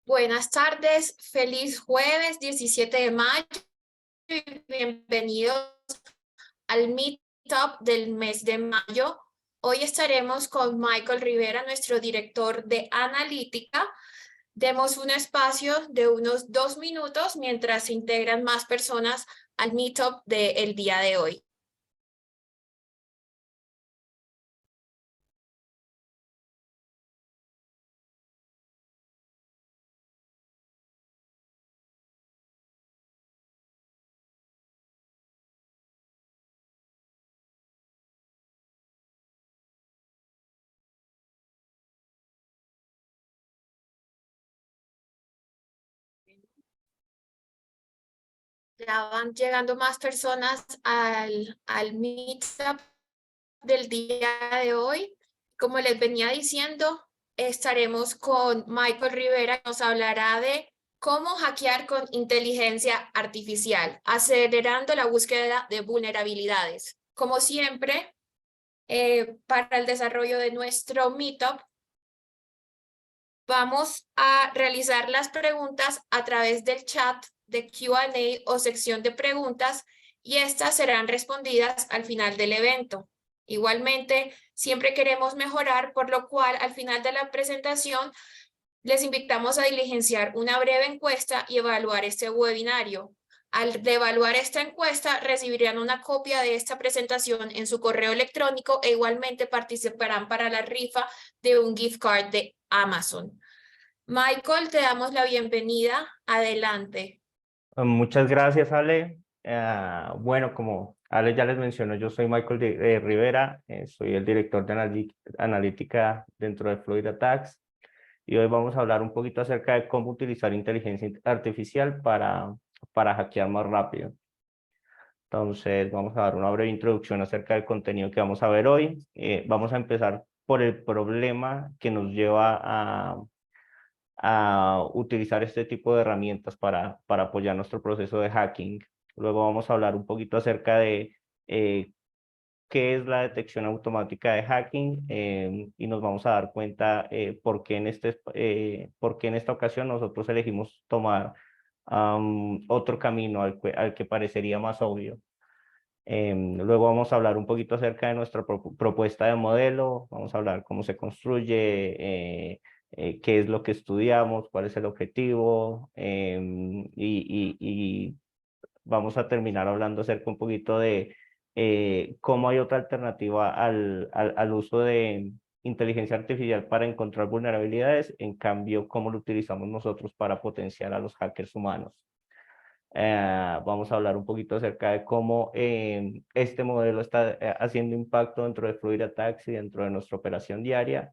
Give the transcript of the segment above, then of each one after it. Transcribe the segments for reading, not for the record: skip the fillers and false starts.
Buenas tardes, feliz jueves 17 de mayo y bienvenidos al Meetup del mes de mayo. Hoy estaremos con Michael Rivera, nuestro director de analítica. Demos un espacio de unos 2 minutos mientras se integran más personas al Meetup del día de hoy. Ya van llegando más personas al Meetup del día de hoy. Como les venía diciendo, estaremos con Michael Rivera, que nos hablará de cómo hackear con inteligencia artificial, acelerando la búsqueda de vulnerabilidades. Como siempre, para el desarrollo de nuestro Meetup, vamos a realizar las preguntas a través del chat de Q&A o sección de preguntas y estas serán respondidas al final del evento. Igualmente, siempre queremos mejorar, por lo cual al final de la presentación les invitamos a diligenciar una breve encuesta y evaluar este webinario. Al evaluar esta encuesta, recibirán una copia de esta presentación en su correo electrónico e igualmente participarán para la rifa de un gift card de Amazon. Michael, te damos la bienvenida. Adelante. Muchas gracias, Ale. Bueno, como Ale ya les mencionó, yo soy Michael Rivera, soy el director de analítica dentro de Fluid Attacks y hoy vamos a hablar un poquito acerca de cómo utilizar inteligencia artificial para hackear más rápido. Entonces, vamos a dar una breve introducción acerca del contenido que vamos a ver hoy. Vamos a empezar por el problema que nos lleva a utilizar este tipo de herramientas para apoyar nuestro proceso de hacking. Luego vamos a hablar un poquito acerca de qué es la detección automática de hacking y nos vamos a dar cuenta por qué por qué en esta ocasión nosotros elegimos tomar otro camino al que parecería más obvio. Luego vamos a hablar un poquito acerca de nuestra propuesta de modelo, vamos a hablar cómo se construye, qué es lo que estudiamos, cuál es el objetivo, y vamos a terminar hablando acerca un poquito de cómo hay otra alternativa al uso de inteligencia artificial para encontrar vulnerabilidades, en cambio, cómo lo utilizamos nosotros para potenciar a los hackers humanos. Vamos a hablar un poquito acerca de cómo este modelo está haciendo impacto dentro de Fluid Attacks y dentro de nuestra operación diaria.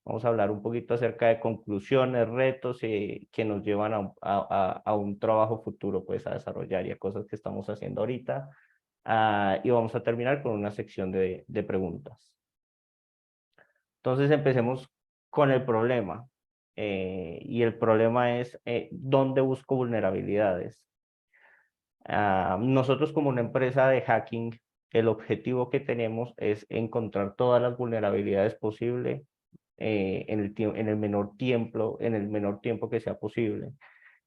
Vamos a hablar un poquito acerca de conclusiones, retos que nos llevan a un trabajo futuro, pues, a desarrollar y a cosas que estamos haciendo ahorita. Y vamos a terminar con una sección de preguntas. Entonces empecemos con el problema. Y el problema es, ¿dónde busco vulnerabilidades? Nosotros como una empresa de hacking, el objetivo que tenemos es encontrar todas las vulnerabilidades posibles en el menor tiempo que sea posible.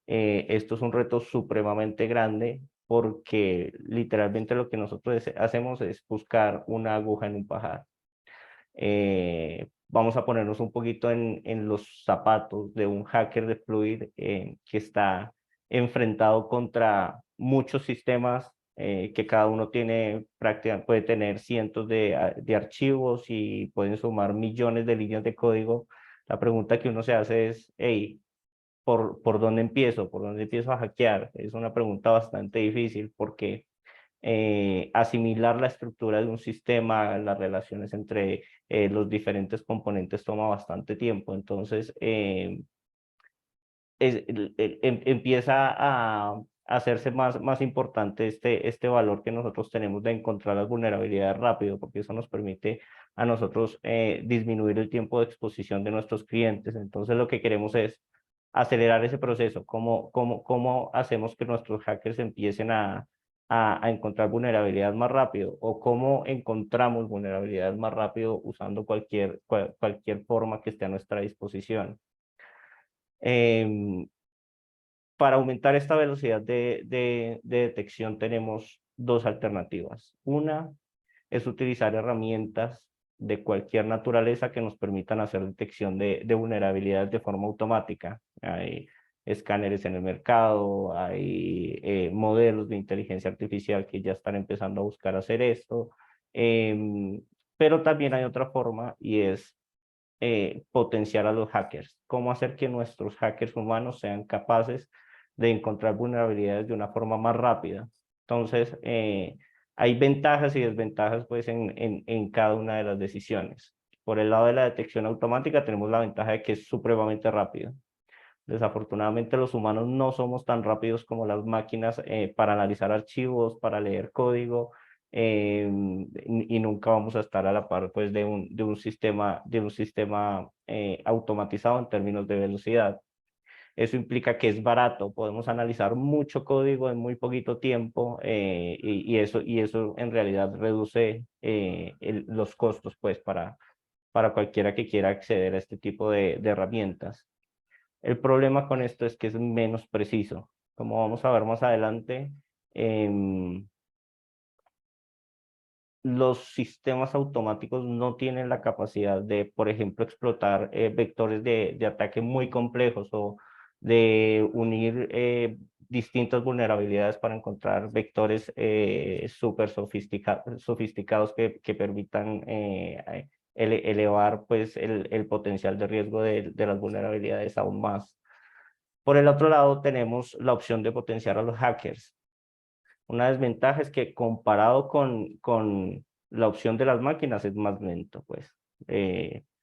Esto es un reto supremamente grande porque literalmente lo que nosotros hacemos es buscar una aguja en un pajar. Vamos a ponernos un poquito en los zapatos de un hacker de Fluid que está enfrentado contra muchos sistemas que cada uno tiene prácticamente, puede tener cientos de archivos y pueden sumar millones de líneas de código. La pregunta que uno se hace es, hey, ¿por dónde empiezo? ¿Por dónde empiezo a hackear? Es una pregunta bastante difícil porque asimilar la estructura de un sistema, las relaciones entre los diferentes componentes toma bastante tiempo. Entonces, empieza a hacerse más importante este valor que nosotros tenemos de encontrar las vulnerabilidades rápido, porque eso nos permite a nosotros disminuir el tiempo de exposición de nuestros clientes. Entonces, lo que queremos es acelerar ese proceso. ¿Cómo hacemos que nuestros hackers empiecen a encontrar vulnerabilidades más rápido? ¿O cómo encontramos vulnerabilidades más rápido usando cualquier forma que esté a nuestra disposición? Para aumentar esta velocidad de detección tenemos dos alternativas. Una es utilizar herramientas de cualquier naturaleza que nos permitan hacer detección de vulnerabilidades de forma automática. Hay escáneres en el mercado, hay modelos de inteligencia artificial que ya están empezando a buscar hacer esto, pero también hay otra forma y es potenciar a los hackers. Cómo hacer que nuestros hackers humanos sean capaces de encontrar vulnerabilidades de una forma más rápida. Entonces, hay ventajas y desventajas pues en cada una de las decisiones. Por el lado de la detección automática tenemos la ventaja de que es supremamente rápido. Desafortunadamente los humanos no somos tan rápidos como las máquinas para analizar archivos, para leer código, y nunca vamos a estar a la par pues, de un sistema automatizado en términos de velocidad. Eso implica que es barato, podemos analizar mucho código en muy poquito tiempo, y eso en realidad reduce los costos pues, para cualquiera que quiera acceder a este tipo de herramientas. El problema con esto es que es menos preciso. Como vamos a ver más adelante, los sistemas automáticos no tienen la capacidad de, por ejemplo, explotar vectores de ataque muy complejos o de unir distintas vulnerabilidades para encontrar vectores súper sofisticados que permitan elevar pues, el potencial de riesgo de las vulnerabilidades aún más. Por el otro lado, tenemos la opción de potenciar a los hackers. Una desventaja es que comparado con la opción de las máquinas es más lento, pues.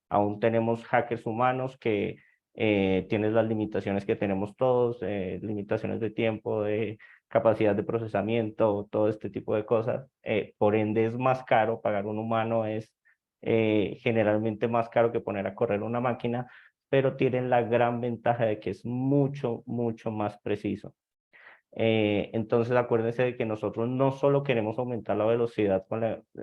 Aún tenemos hackers humanos que tienen las limitaciones que tenemos todos, limitaciones de tiempo, de capacidad de procesamiento, todo este tipo de cosas. Por ende es más caro, pagar un humano es generalmente más caro que poner a correr una máquina, pero tienen la gran ventaja de que es mucho, mucho más preciso. Entonces acuérdense de que nosotros no solo queremos aumentar la velocidad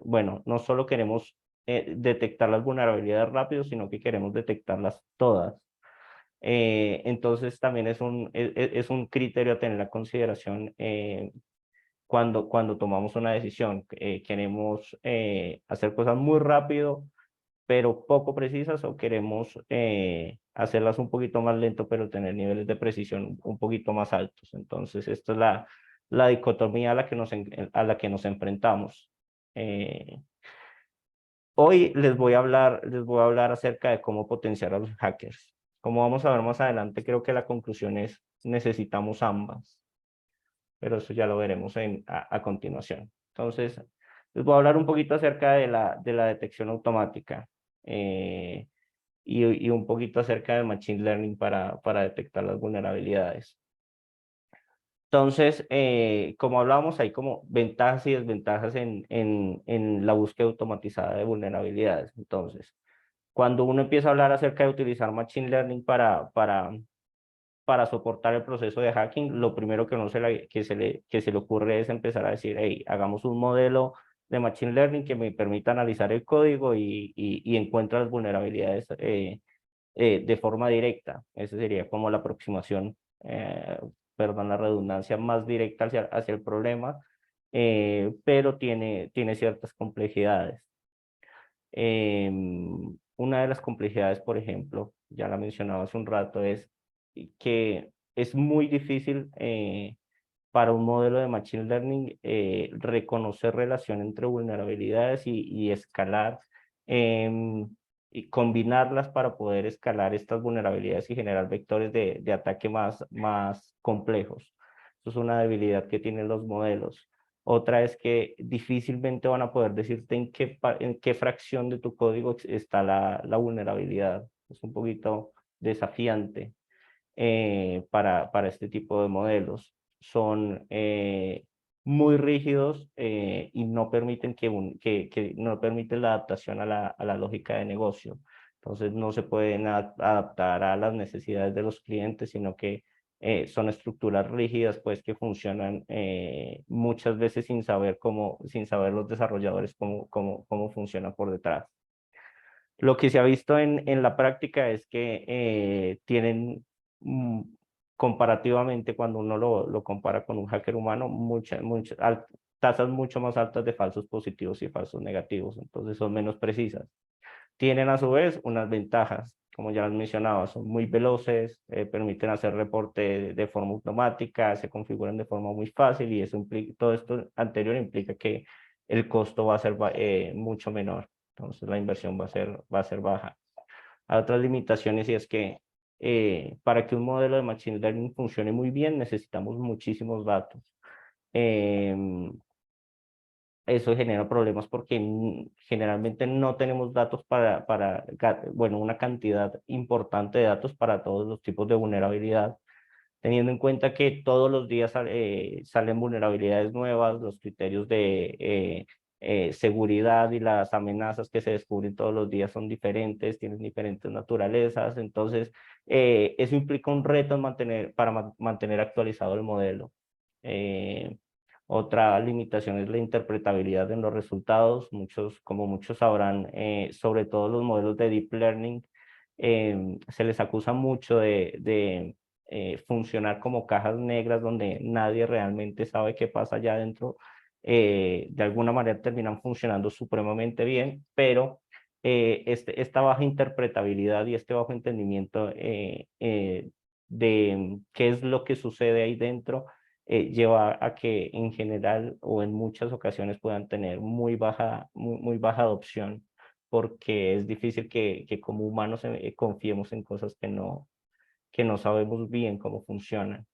bueno, no solo queremos detectar las vulnerabilidades rápido, sino que queremos detectarlas todas. Entonces también es un criterio a tener en consideración cuando tomamos una decisión. Queremos hacer cosas muy rápido, pero poco precisas, o queremos hacerlas un poquito más lento, pero tener niveles de precisión un poquito más altos. Entonces, esta es la dicotomía a la que nos enfrentamos. Hoy les voy a hablar acerca de cómo potenciar a los hackers. Como vamos a ver más adelante, creo que la conclusión es necesitamos ambas, pero eso ya lo veremos a continuación. Entonces, les voy a hablar un poquito acerca de la detección automática. Y un poquito acerca del Machine Learning para detectar las vulnerabilidades. Entonces, como hablábamos, hay como ventajas y desventajas en la búsqueda automatizada de vulnerabilidades. Entonces, cuando uno empieza a hablar acerca de utilizar Machine Learning para soportar el proceso de hacking, lo primero que, que se le ocurre es empezar a decir, hey, hagamos un modelo de Machine Learning que me permita analizar el código y encuentre las vulnerabilidades de forma directa. Esa sería como la aproximación, perdón la redundancia, más directa hacia el problema, pero tiene ciertas complejidades. Una de las complejidades, por ejemplo, ya la mencionaba hace un rato, es que es muy difícil para un modelo de Machine Learning reconocer relación entre vulnerabilidades y escalar, y combinarlas para poder escalar estas vulnerabilidades y generar vectores de ataque más complejos. Eso es una debilidad que tienen los modelos. Otra es que difícilmente van a poder decirte en qué fracción de tu código está la vulnerabilidad. Es un poquito desafiante para este tipo de modelos. Son muy rígidos y no permiten que no permiten la adaptación a la lógica de negocio. Entonces no se pueden adaptar a las necesidades de los clientes, sino que son estructuras rígidas pues que funcionan muchas veces sin saber los desarrolladores cómo funciona por detrás. Lo que se ha visto en la práctica es que tienen comparativamente, cuando uno lo compara con un hacker humano, tasas mucho más altas de falsos positivos y falsos negativos, entonces son menos precisas. Tienen a su vez unas ventajas, como ya las mencionaba, son muy veloces, permiten hacer reporte de forma automática, se configuran de forma muy fácil y eso implica, todo esto anterior implica que el costo va a ser mucho menor, entonces la inversión va a ser baja. Hay otras limitaciones y es que para que un modelo de Machine Learning funcione muy bien necesitamos muchísimos datos. Eso genera problemas porque generalmente no tenemos datos bueno, una cantidad importante de datos para todos los tipos de vulnerabilidad, teniendo en cuenta que todos los días salen vulnerabilidades nuevas, los criterios de seguridad y las amenazas que se descubren todos los días son diferentes, tienen diferentes naturalezas, entonces eso implica un reto para mantener actualizado el modelo. Otra limitación es la interpretabilidad en los resultados. Como muchos sabrán, sobre todo los modelos de Deep Learning, se les acusa mucho de funcionar como cajas negras donde nadie realmente sabe qué pasa allá adentro. De alguna manera terminan funcionando supremamente bien, pero esta baja interpretabilidad y este bajo entendimiento de qué es lo que sucede ahí dentro lleva a que en general o en muchas ocasiones puedan tener muy baja adopción, porque es difícil que como humanos confiemos en cosas que no sabemos bien cómo funcionan.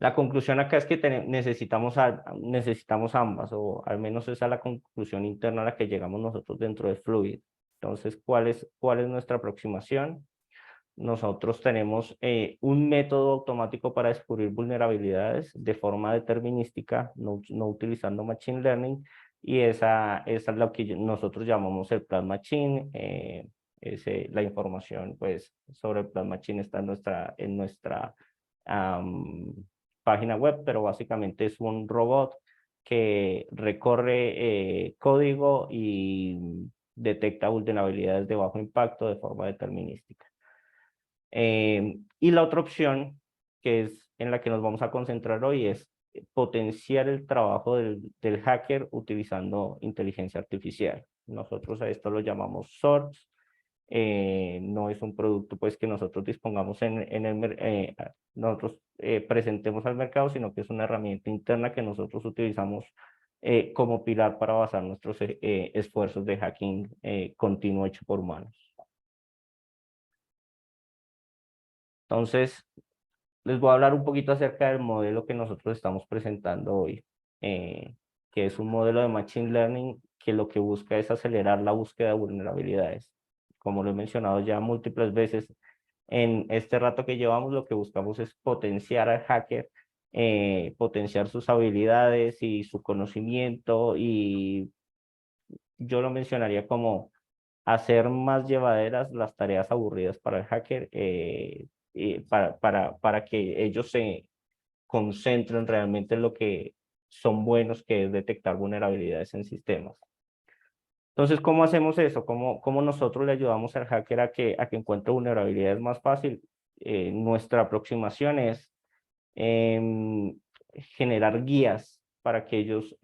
La conclusión acá es que necesitamos ambas, o al menos esa es la conclusión interna a la que llegamos nosotros dentro de Fluid. Entonces, ¿cuál es nuestra aproximación? Nosotros tenemos un método automático para descubrir vulnerabilidades de forma determinística, no utilizando Machine Learning, y esa es lo que nosotros llamamos el Plan Machine. La información pues, sobre el Plan Machine está en nuestra página web, pero básicamente es un robot que recorre código y detecta vulnerabilidades de bajo impacto de forma determinística. Y la otra opción, que es en la que nos vamos a concentrar hoy, es potenciar el trabajo del hacker utilizando inteligencia artificial. Nosotros a esto lo llamamos SORTS. No es un producto pues que nosotros dispongamos nosotros presentemos al mercado, sino que es una herramienta interna que nosotros utilizamos como pilar para basar nuestros esfuerzos de hacking continuo hecho por humanos. Entonces, les voy a hablar un poquito acerca del modelo que nosotros estamos presentando hoy, que es un modelo de Machine Learning que lo que busca es acelerar la búsqueda de vulnerabilidades. Como lo he mencionado ya múltiples veces, en este rato que llevamos lo que buscamos es potenciar al hacker, potenciar sus habilidades y su conocimiento, y yo lo mencionaría como hacer más llevaderas las tareas aburridas para el hacker, para que ellos se concentren realmente en lo que son buenos, que es detectar vulnerabilidades en sistemas. Entonces, ¿cómo hacemos eso? ¿Cómo nosotros le ayudamos al hacker a que encuentre vulnerabilidades más fácil? Nuestra aproximación es generar guías para que ellos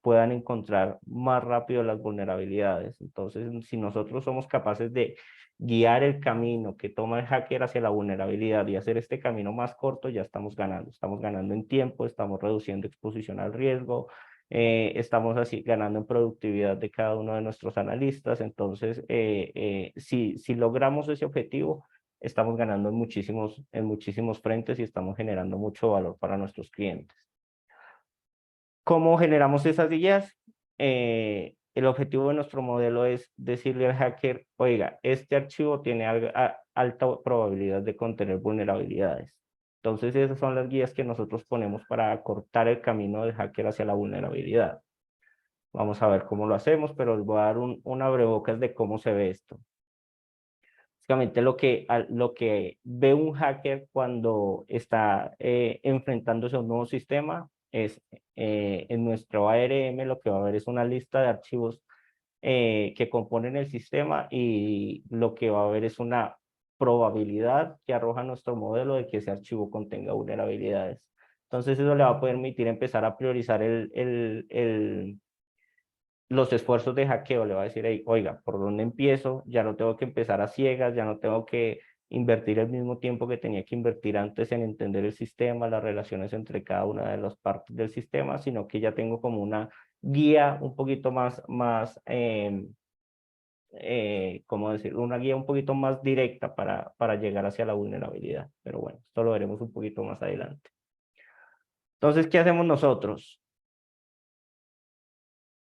puedan encontrar más rápido las vulnerabilidades. Entonces, si nosotros somos capaces de guiar el camino que toma el hacker hacia la vulnerabilidad y hacer este camino más corto, ya estamos ganando. Estamos ganando en tiempo, estamos reduciendo exposición al riesgo, estamos así ganando en productividad de cada uno de nuestros analistas. Entonces, si logramos ese objetivo, estamos ganando en muchísimos frentes y estamos generando mucho valor para nuestros clientes. ¿Cómo generamos esas guías? El objetivo de nuestro modelo es decirle al hacker, oiga, este archivo tiene alta probabilidad de contener vulnerabilidades. Entonces esas son las guías que nosotros ponemos para cortar el camino del hacker hacia la vulnerabilidad. Vamos a ver cómo lo hacemos, pero les voy a dar un abrebocas de cómo se ve esto. Básicamente lo que ve un hacker cuando está enfrentándose a un nuevo sistema es en nuestro ARM lo que va a ver es una lista de archivos que componen el sistema, y lo que va a ver es una probabilidad que arroja nuestro modelo de que ese archivo contenga vulnerabilidades. Entonces eso le va a permitir empezar a priorizar los esfuerzos de hackeo. Le va a decir, hey, oiga, ¿por dónde empiezo? Ya no tengo que empezar a ciegas, ya no tengo que invertir el mismo tiempo que tenía que invertir antes en entender el sistema, las relaciones entre cada una de las partes del sistema, sino que ya tengo como una guía un poquito ¿cómo decirlo? Una guía un poquito más directa para llegar hacia la vulnerabilidad. Pero bueno, esto lo veremos un poquito más adelante. Entonces, ¿qué hacemos nosotros?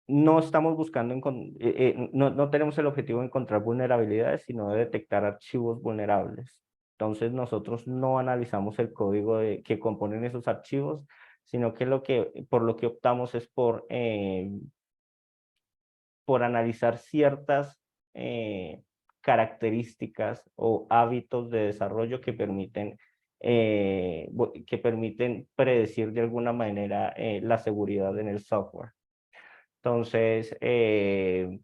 No estamos buscando, no tenemos el objetivo de encontrar vulnerabilidades, sino de detectar archivos vulnerables. Entonces, nosotros no analizamos el código que componen esos archivos, sino que por lo que optamos es por analizar ciertas características o hábitos de desarrollo que permiten predecir de alguna manera la seguridad en el software. Entonces, ¿qué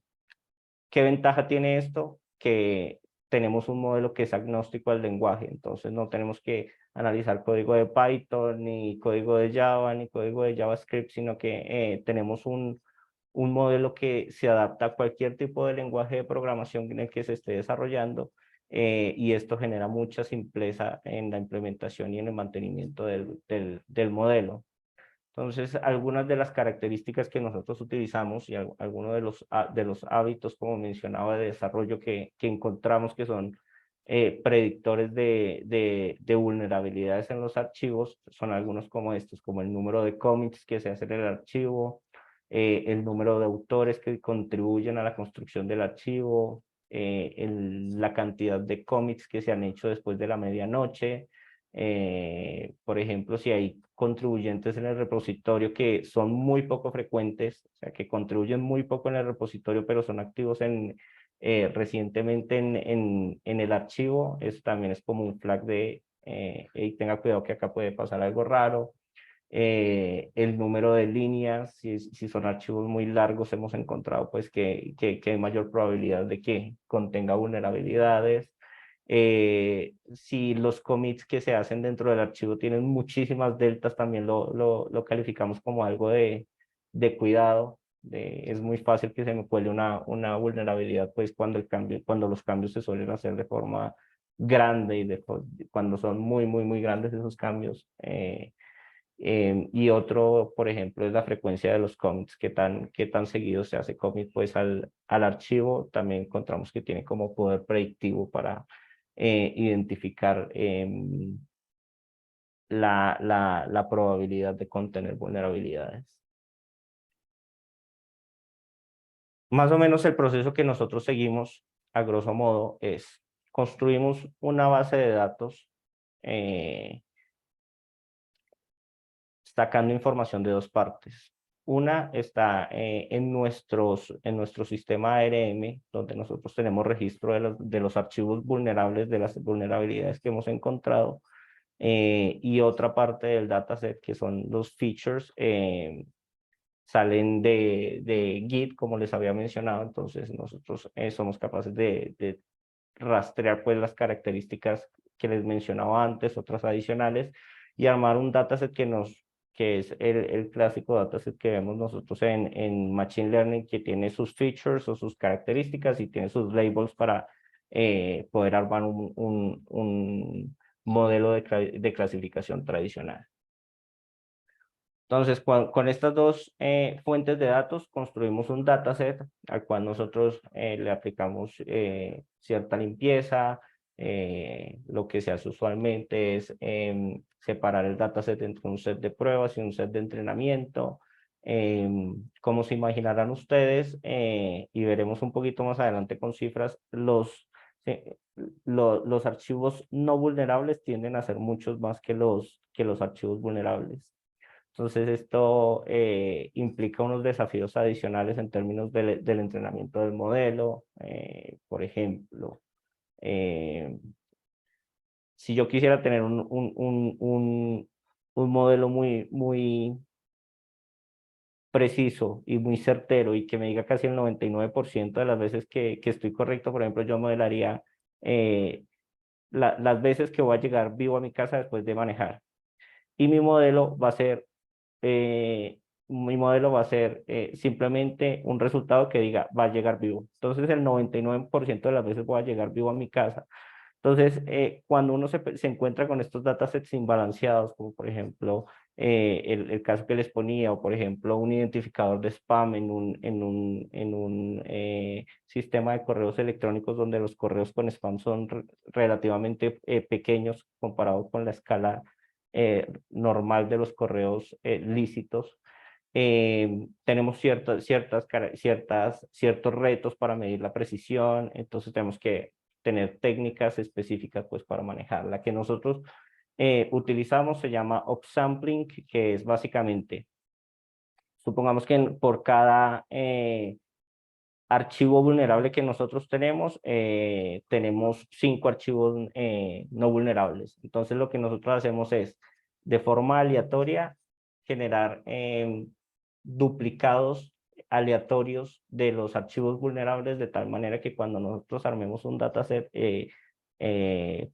ventaja tiene esto? Que tenemos un modelo que es agnóstico al lenguaje, entonces no tenemos que analizar código de Python, ni código de Java, ni código de JavaScript, sino que tenemos un modelo que se adapta a cualquier tipo de lenguaje de programación en el que se esté desarrollando, y esto genera mucha simpleza en la implementación y en el mantenimiento del modelo. Entonces, algunas de las características que nosotros utilizamos y algunos de los hábitos, como mencionaba, de desarrollo que encontramos que son predictores de vulnerabilidades en los archivos, son algunos como estos, como el número de commits que se hace en el archivo, el número de autores que contribuyen a la construcción del archivo, la cantidad de commits que se han hecho después de la medianoche. Por ejemplo, si hay contribuyentes en el repositorio que son muy poco frecuentes, o sea, que contribuyen muy poco en el repositorio, pero son activos recientemente en el archivo, eso también es como un flag de, hey, tenga cuidado que acá puede pasar algo raro. El número de líneas, si son archivos muy largos, hemos encontrado pues que hay mayor probabilidad de que contenga vulnerabilidades. Si los commits que se hacen dentro del archivo tienen muchísimas deltas, también lo calificamos como algo de cuidado. Es muy fácil que se me cuele una vulnerabilidad pues cuando los cambios se suelen hacer de forma grande y cuando son muy grandes esos cambios. Y otro, por ejemplo, es la frecuencia de los commits, qué tan seguido se hace commit pues al archivo. También encontramos que tiene como poder predictivo para identificar la probabilidad de contener vulnerabilidades. Más o menos el proceso que nosotros seguimos, a grosso modo, es construimos una base de datos sacando información de dos partes. Una está en nuestro sistema ARM, donde nosotros tenemos registro de los archivos vulnerables, de las vulnerabilidades que hemos encontrado, y otra parte del dataset, que son los features, salen de Git, como les había mencionado. Entonces nosotros somos capaces de rastrear pues las características que les mencionaba antes, otras adicionales, y armar un dataset que es el clásico dataset que vemos nosotros en Machine Learning, que tiene sus features o sus características y tiene sus labels para poder armar un modelo de clasificación tradicional. Entonces, con estas dos fuentes de datos construimos un dataset al cual nosotros le aplicamos cierta limpieza. Lo que se hace usualmente es separar el dataset entre un set de pruebas y un set de entrenamiento. Como se imaginarán ustedes, y veremos un poquito más adelante con cifras, los archivos no vulnerables tienden a ser muchos más que los archivos vulnerables. Entonces, esto implica unos desafíos adicionales en términos del entrenamiento del modelo. Por ejemplo, si yo quisiera tener un modelo muy preciso y muy certero y que me diga casi el 99% de las veces que estoy correcto, por ejemplo, yo modelaría las veces que voy a llegar vivo a mi casa después de manejar. Y mi modelo va a ser eh, simplemente un resultado que diga va a llegar vivo. Entonces el 99% de las veces voy a llegar vivo a mi casa. Entonces, cuando uno se encuentra con estos datasets imbalanceados, como por ejemplo el caso que les ponía, o por ejemplo un identificador de spam en un sistema de correos electrónicos donde los correos con spam son relativamente pequeños comparados con la escala normal de los correos lícitos. Tenemos ciertos retos para medir la precisión, entonces tenemos que tener técnicas específicas pues para manejar. La que nosotros utilizamos se llama upsampling, que es básicamente, supongamos que por cada archivo vulnerable que nosotros tenemos 5 archivos no vulnerables. Entonces lo que nosotros hacemos es, de forma aleatoria, generar duplicados aleatorios de los archivos vulnerables, de tal manera que cuando nosotros armemos un dataset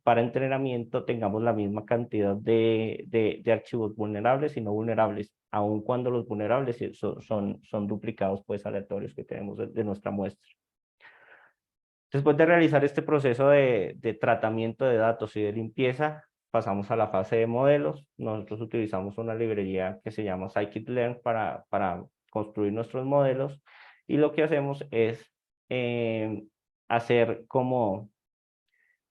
para entrenamiento tengamos la misma cantidad de archivos vulnerables y no vulnerables, aun cuando los vulnerables son duplicados pues aleatorios que tenemos de nuestra muestra. Después de realizar este proceso de tratamiento de datos y de limpieza, pasamos a la fase de modelos. Nosotros utilizamos una librería que se llama scikit-learn para construir nuestros modelos, y lo que hacemos es hacer como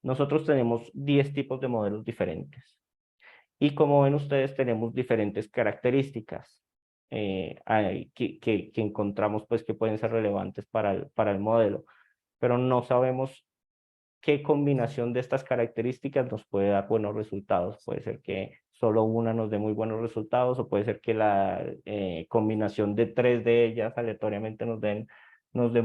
nosotros tenemos 10 tipos de modelos diferentes. Y como ven ustedes, tenemos diferentes características que encontramos pues que pueden ser relevantes para el modelo, pero no sabemos qué combinación de estas características nos puede dar buenos resultados. Puede ser que solo una nos dé muy buenos resultados, o puede ser que la combinación de 3 de ellas aleatoriamente nos den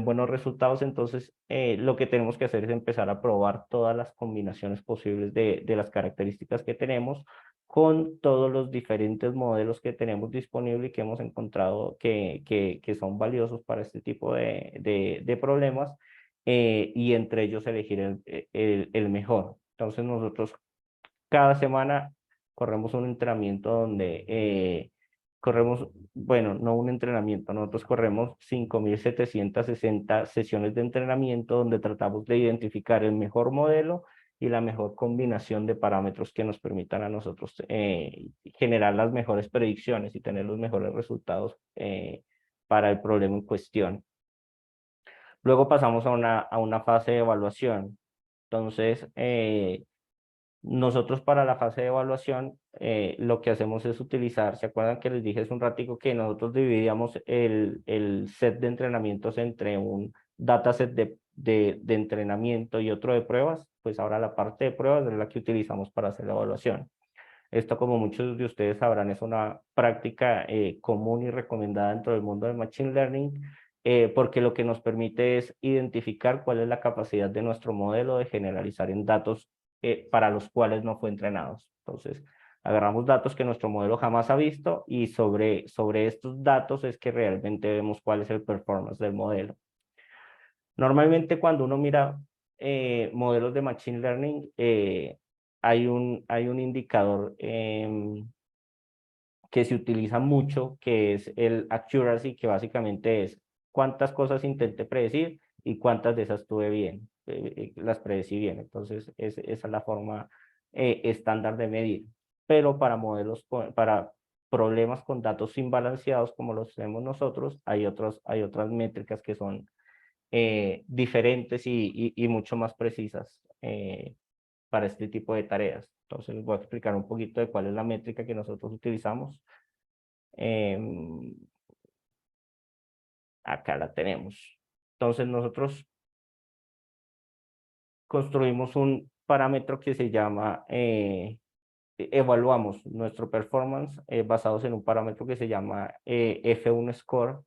buenos resultados. Entonces, lo que tenemos que hacer es empezar a probar todas las combinaciones posibles de las características que tenemos con todos los diferentes modelos que tenemos disponibles y que hemos encontrado que son valiosos para este tipo de problemas, y entre ellos elegir el mejor. Entonces nosotros cada semana corremos un entrenamiento donde bueno, no un entrenamiento, nosotros corremos 5.760 sesiones de entrenamiento donde tratamos de identificar el mejor modelo y la mejor combinación de parámetros que nos permitan a nosotros generar las mejores predicciones y tener los mejores resultados para el problema en cuestión. Luego pasamos a una fase de evaluación. Entonces, nosotros para la fase de evaluación, lo que hacemos es utilizar, ¿se acuerdan que les dije hace un ratico que nosotros dividíamos el set de entrenamientos entre un dataset de entrenamiento y otro de pruebas? Pues ahora la parte de pruebas es la que utilizamos para hacer la evaluación. Esto, como muchos de ustedes sabrán, es una práctica común y recomendada dentro del mundo del Machine Learning, porque lo que nos permite es identificar cuál es la capacidad de nuestro modelo de generalizar en datos para los cuales no fue entrenado. Entonces, agarramos datos que nuestro modelo jamás ha visto, y sobre estos datos es que realmente vemos cuál es el performance del modelo. Normalmente cuando uno mira modelos de Machine Learning, hay un indicador que se utiliza mucho, que es el accuracy, que básicamente es cuántas cosas intenté predecir y cuántas de esas tuve bien, las predecí bien. Entonces, esa es la forma estándar de medir. Pero para para problemas con datos imbalanceados como los tenemos nosotros, hay otras métricas que son diferentes y mucho más precisas para este tipo de tareas. Entonces les voy a explicar un poquito de cuál es la métrica que nosotros utilizamos. Acá la tenemos. Entonces nosotros construimos un parámetro que se llama, evaluamos nuestro performance basados en un parámetro que se llama F1 Score,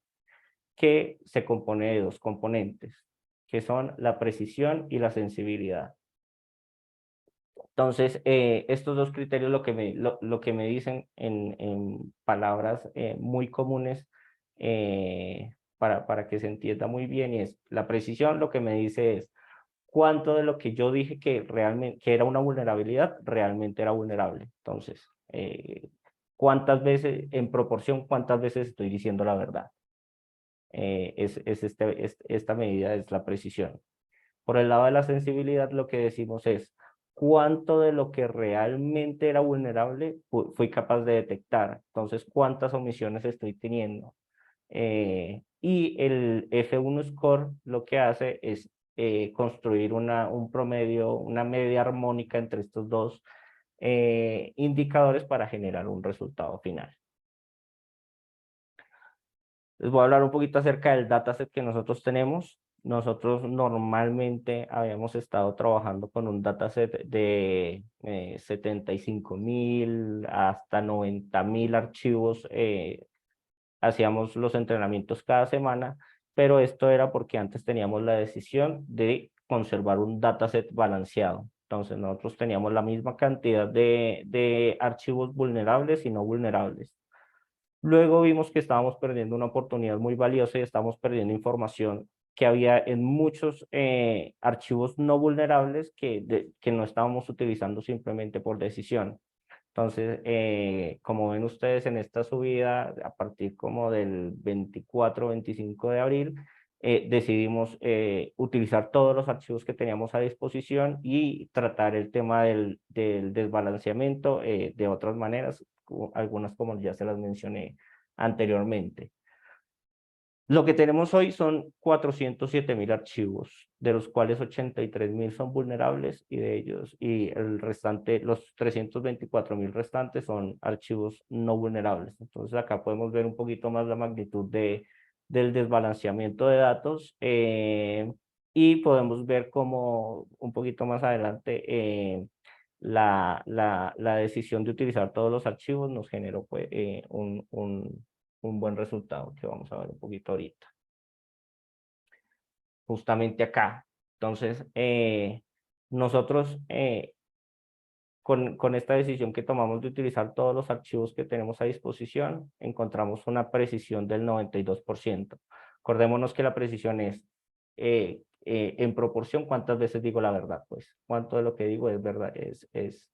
que se compone de 2 componentes, que son la precisión y la sensibilidad. Entonces, estos 2 criterios lo que me dicen en palabras muy comunes para que se entienda muy bien, y es la precisión. Lo que me dice es cuánto de lo que yo dije que realmente que era una vulnerabilidad realmente era vulnerable. Entonces, cuántas veces, en proporción, cuántas veces estoy diciendo la verdad. Esta medida es la precisión. Por el lado de la sensibilidad, lo que decimos es cuánto de lo que realmente era vulnerable fui capaz de detectar. Entonces, cuántas omisiones estoy teniendo. Y el F1 Score lo que hace es construir un promedio, una media armónica entre estos dos indicadores para generar un resultado final. Les voy a hablar un poquito acerca del dataset que nosotros tenemos. Nosotros normalmente habíamos estado trabajando con un dataset de 75.000 hasta 90.000 archivos. Hacíamos los entrenamientos cada semana, pero esto era porque antes teníamos la decisión de conservar un dataset balanceado. Entonces nosotros teníamos la misma cantidad de archivos vulnerables y no vulnerables. Luego vimos que estábamos perdiendo una oportunidad muy valiosa y estábamos perdiendo información que había en muchos archivos no vulnerables que no estábamos utilizando simplemente por decisión. Entonces, como ven ustedes en esta subida, a partir como del 24-25 de abril, decidimos utilizar todos los archivos que teníamos a disposición y tratar el tema del desbalanceamiento de otras maneras, algunas como ya se las mencioné anteriormente. Lo que tenemos hoy son 407.000 archivos, de los cuales 83.000 son vulnerables y de ellos, y el restante, los 324.000 restantes son archivos no vulnerables. Entonces acá podemos ver un poquito más la magnitud del desbalanceamiento de datos y podemos ver como un poquito más adelante la decisión de utilizar todos los archivos nos generó pues, un buen resultado que vamos a ver un poquito ahorita. Justamente acá. Entonces, nosotros con esta decisión que tomamos de utilizar todos los archivos que tenemos a disposición, encontramos una precisión del 92%. Acordémonos que la precisión es en proporción cuántas veces digo la verdad, pues cuánto de lo que digo es verdad, es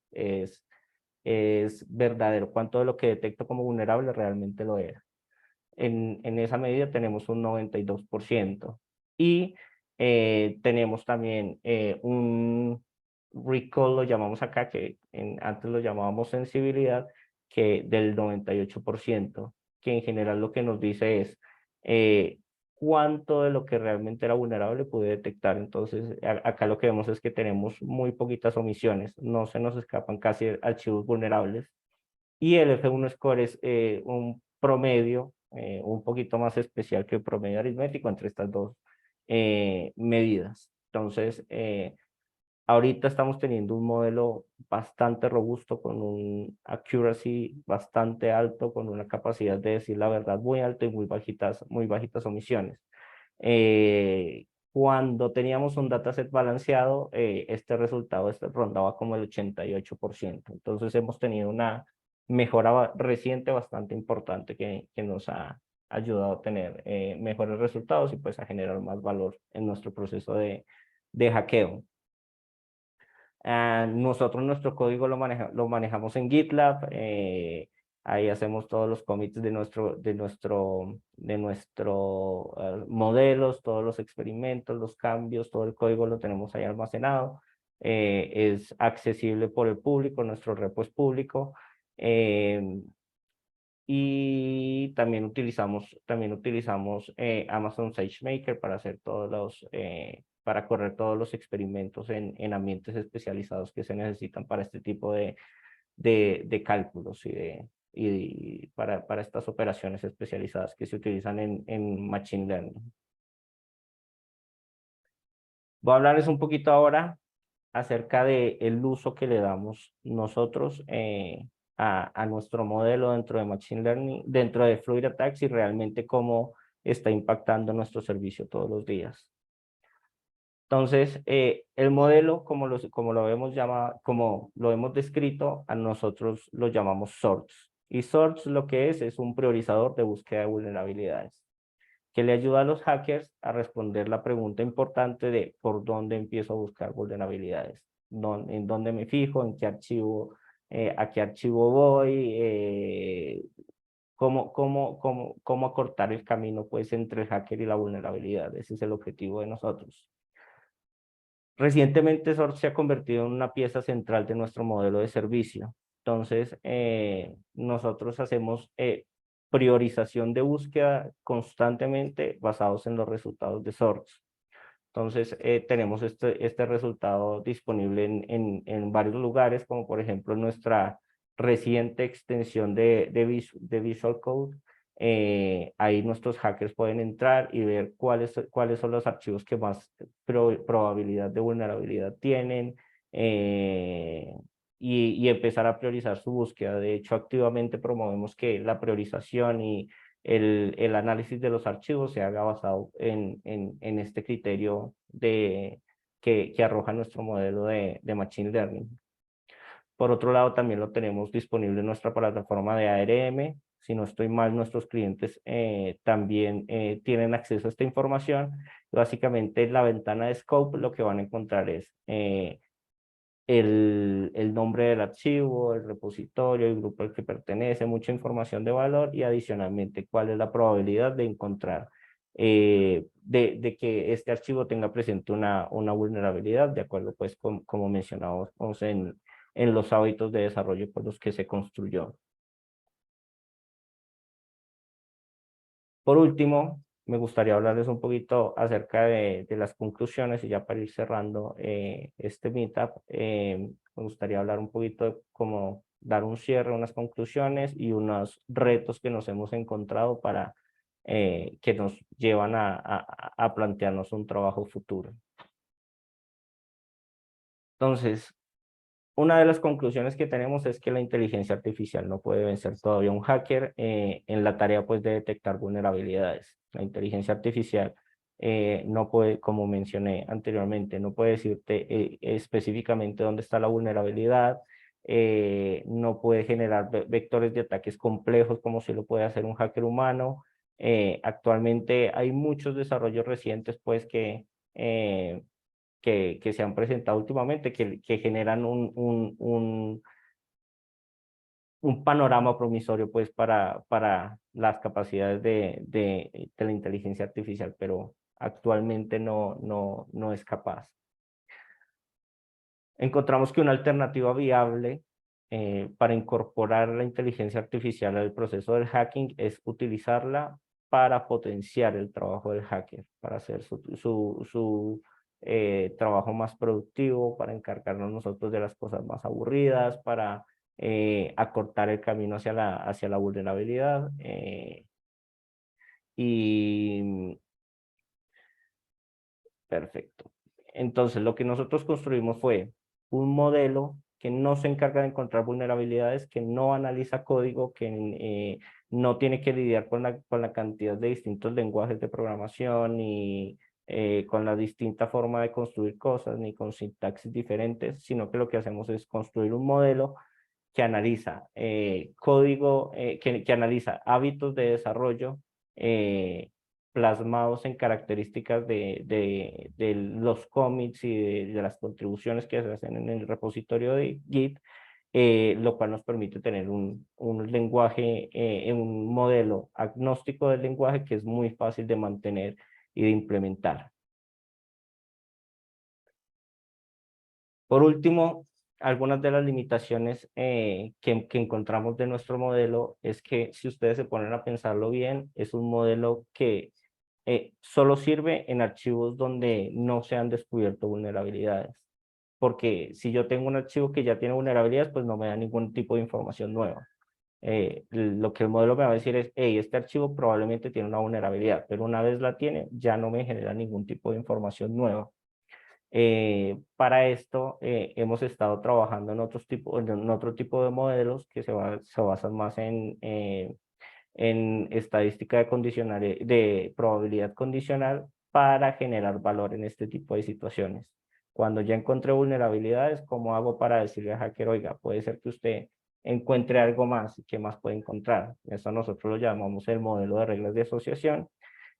verdadero, cuánto de lo que detecto como vulnerable realmente lo era. En esa medida tenemos un 92%. Y tenemos también un recall, lo llamamos acá, que antes lo llamábamos sensibilidad, que del 98%, que en general lo que nos dice es cuánto de lo que realmente era vulnerable pude detectar. Entonces, acá lo que vemos es que tenemos muy poquitas omisiones, no se nos escapan casi archivos vulnerables. Y el F1 Score es un promedio un poquito más especial que el promedio aritmético entre estas dos medidas. Entonces, ahorita estamos teniendo un modelo bastante robusto con un accuracy bastante alto, con una capacidad de decir la verdad muy alta y muy bajitas omisiones. Cuando teníamos un dataset balanceado, este resultado rondaba como el 88%. Entonces hemos tenido una mejora reciente bastante importante que nos ha ayudado a tener mejores resultados y pues a generar más valor en nuestro proceso de hackeo. Nosotros nuestro código lo manejamos en GitLab. Ahí hacemos todos los commits de nuestro modelos, todos los experimentos, los cambios, todo el código lo tenemos ahí almacenado. Es accesible por el público, nuestro repo es público. Y también utilizamos Amazon SageMaker para hacer para correr todos los experimentos en ambientes especializados que se necesitan para este tipo de cálculos y para estas operaciones especializadas que se utilizan en Machine Learning. Voy a hablarles un poquito ahora acerca del uso que le damos nosotros a nuestro modelo dentro de Machine Learning, dentro de Fluid Attacks y realmente cómo está impactando nuestro servicio todos los días. Entonces, el modelo, como lo hemos descrito, a nosotros lo llamamos sorts. Y sorts lo que es un priorizador de búsqueda de vulnerabilidades. que le ayuda a los hackers a responder la pregunta importante de por dónde empiezo a buscar vulnerabilidades, en dónde me fijo, en qué archivo, a qué archivo voy, cómo acortar el camino pues, entre el hacker y la vulnerabilidad. Ese es el objetivo de nosotros. Recientemente SORT se ha convertido en una pieza central de nuestro modelo de servicio. Entonces, nosotros hacemos priorización de búsqueda constantemente basados en los resultados de SORT. Entonces, tenemos este resultado disponible en varios lugares, como por ejemplo nuestra reciente extensión de Visual Code. Ahí nuestros hackers pueden entrar y ver cuáles son los archivos que más probabilidad de vulnerabilidad tienen y empezar a priorizar su búsqueda. De hecho, activamente promovemos que la priorización y el análisis de los archivos se haga basado en este criterio que arroja nuestro modelo de Machine Learning. Por otro lado, también lo tenemos disponible en nuestra plataforma de ARM. Si no estoy mal, nuestros clientes también tienen acceso a esta información. Básicamente, en la ventana de Scope lo que van a encontrar es el nombre del archivo, el repositorio, el grupo al que pertenece, mucha información de valor y adicionalmente cuál es la probabilidad de encontrar, de que este archivo tenga presente una vulnerabilidad, de acuerdo pues como mencionamos en los hábitos de desarrollo por los que se construyó. Por último, me gustaría hablarles un poquito acerca de las conclusiones y ya para ir cerrando este meetup, me gustaría hablar un poquito de cómo dar un cierre, unas conclusiones y unos retos que nos hemos encontrado para que nos llevan a plantearnos un trabajo futuro. Entonces, una de las conclusiones que tenemos es que la inteligencia artificial no puede vencer todavía a un hacker en la tarea pues, de detectar vulnerabilidades. La inteligencia artificial no puede, como mencioné anteriormente, no puede decirte específicamente dónde está la vulnerabilidad, no puede generar vectores de ataques complejos como si lo puede hacer un hacker humano. Actualmente hay muchos desarrollos recientes pues, que se han presentado últimamente, que generan un panorama promisorio pues, para las capacidades de la inteligencia artificial, pero actualmente no es capaz. Encontramos que una alternativa viable para incorporar la inteligencia artificial al proceso del hacking es utilizarla para potenciar el trabajo del hacker, para hacer su trabajo más productivo, para encargarnos nosotros de las cosas más aburridas, para acortar el camino hacia la vulnerabilidad. Y perfecto. Entonces, lo que nosotros construimos fue un modelo que no se encarga de encontrar vulnerabilidades, que no analiza código, que no tiene que lidiar con la cantidad de distintos lenguajes de programación, ni con la distinta forma de construir cosas, ni con sintaxis diferentes, sino que lo que hacemos es construir un modelo que analiza código, que analiza hábitos de desarrollo, plasmados en características de los commits y de las contribuciones que se hacen en el repositorio de Git, lo cual nos permite tener un lenguaje, un modelo agnóstico del lenguaje que es muy fácil de mantener y de implementar. Por último, algunas de las limitaciones que encontramos de nuestro modelo es que si ustedes se ponen a pensarlo bien, es un modelo que solo sirve en archivos donde no se han descubierto vulnerabilidades. Porque si yo tengo un archivo que ya tiene vulnerabilidades, pues no me da ningún tipo de información nueva. Lo que el modelo me va a decir es, hey, este archivo probablemente tiene una vulnerabilidad, pero una vez la tiene, ya no me genera ningún tipo de información nueva. Para esto hemos estado trabajando en otro tipo de modelos que se basan más en estadística de probabilidad condicional para generar valor en este tipo de situaciones. Cuando ya encontré vulnerabilidades, ¿cómo hago para decirle al hacker, oiga, puede ser que usted encuentre algo más? ¿Qué más puede encontrar? Eso nosotros lo llamamos el modelo de reglas de asociación.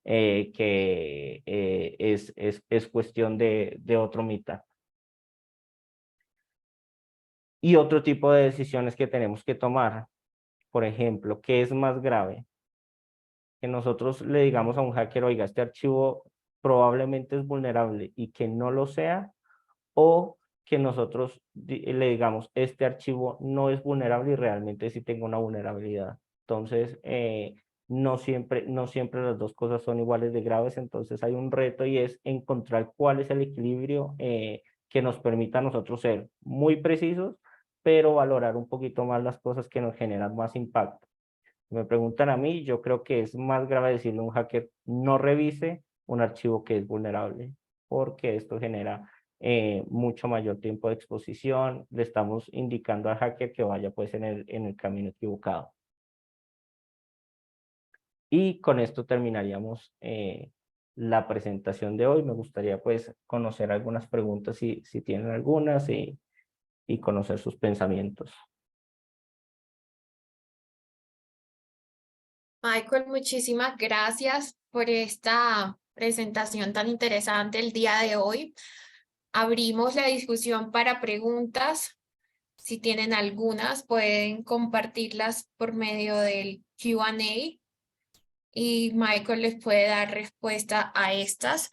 que es cuestión de otro mitad. Y otro tipo de decisiones que tenemos que tomar, por ejemplo, ¿qué es más grave? Que nosotros le digamos a un hacker, oiga, este archivo probablemente es vulnerable y que no lo sea, o que nosotros le digamos, este archivo no es vulnerable y realmente sí tengo una vulnerabilidad. Entonces, no siempre las dos cosas son iguales de graves, entonces hay un reto y es encontrar cuál es el equilibrio que nos permita a nosotros ser muy precisos, pero valorar un poquito más las cosas que nos generan más impacto. Me preguntan a mí, yo creo que es más grave decirle a un hacker no revise un archivo que es vulnerable, porque esto genera mucho mayor tiempo de exposición, le estamos indicando al hacker que vaya pues en el camino equivocado. Y con esto terminaríamos la presentación de hoy. Me gustaría pues conocer algunas preguntas si tienen algunas y conocer sus pensamientos. Michael, muchísimas gracias por esta presentación tan interesante el día de hoy. Abrimos la discusión para preguntas. Si tienen algunas, pueden compartirlas por medio del Q&A y Michael les puede dar respuesta a estas.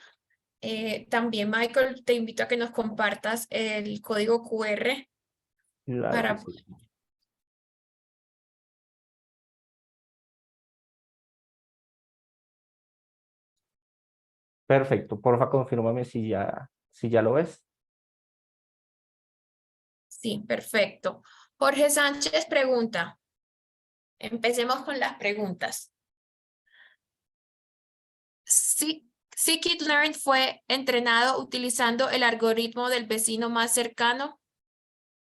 También, Michael, te invito a que nos compartas el código QR Claro que para... sí. Perfecto, porfa, confírmame si ya lo ves. Sí, perfecto. Jorge Sánchez pregunta. Empecemos con las preguntas. Scikit-learn fue entrenado utilizando el algoritmo del vecino más cercano.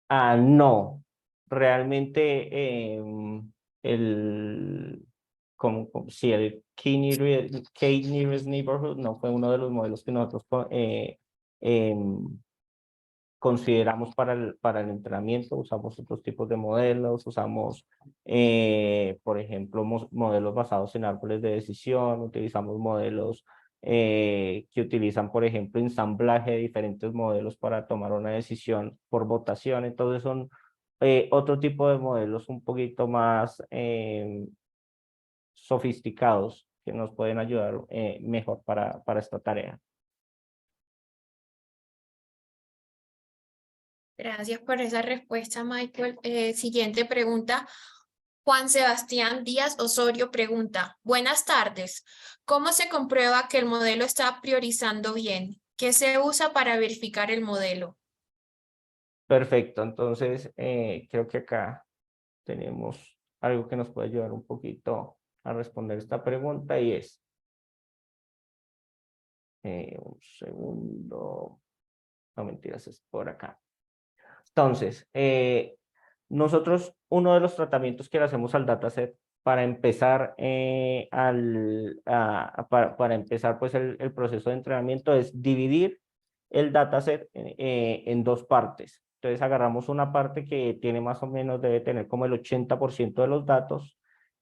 No, realmente el, si el K-nearest neighborhood no fue uno de los modelos que nosotros consideramos para el entrenamiento. Usamos otros tipos de modelos, usamos, por ejemplo, modelos basados en árboles de decisión, utilizamos modelos que utilizan, por ejemplo, ensamblaje de diferentes modelos para tomar una decisión por votación. Entonces son otro tipo de modelos un poquito más sofisticados que nos pueden ayudar mejor para esta tarea. Gracias por esa respuesta, Michael. Siguiente pregunta. Juan Sebastián Díaz Osorio pregunta, buenas tardes. ¿Cómo se comprueba que el modelo está priorizando bien? ¿Qué se usa para verificar el modelo? Perfecto, entonces creo que acá tenemos algo que nos puede ayudar un poquito a responder esta pregunta y es, un segundo, no mentiras, es por acá. Entonces, nosotros uno de los tratamientos que le hacemos al dataset para empezar, para empezar pues el proceso de entrenamiento es dividir el dataset en dos partes. Entonces agarramos una parte que tiene más o menos, debe tener como el 80% de los datos,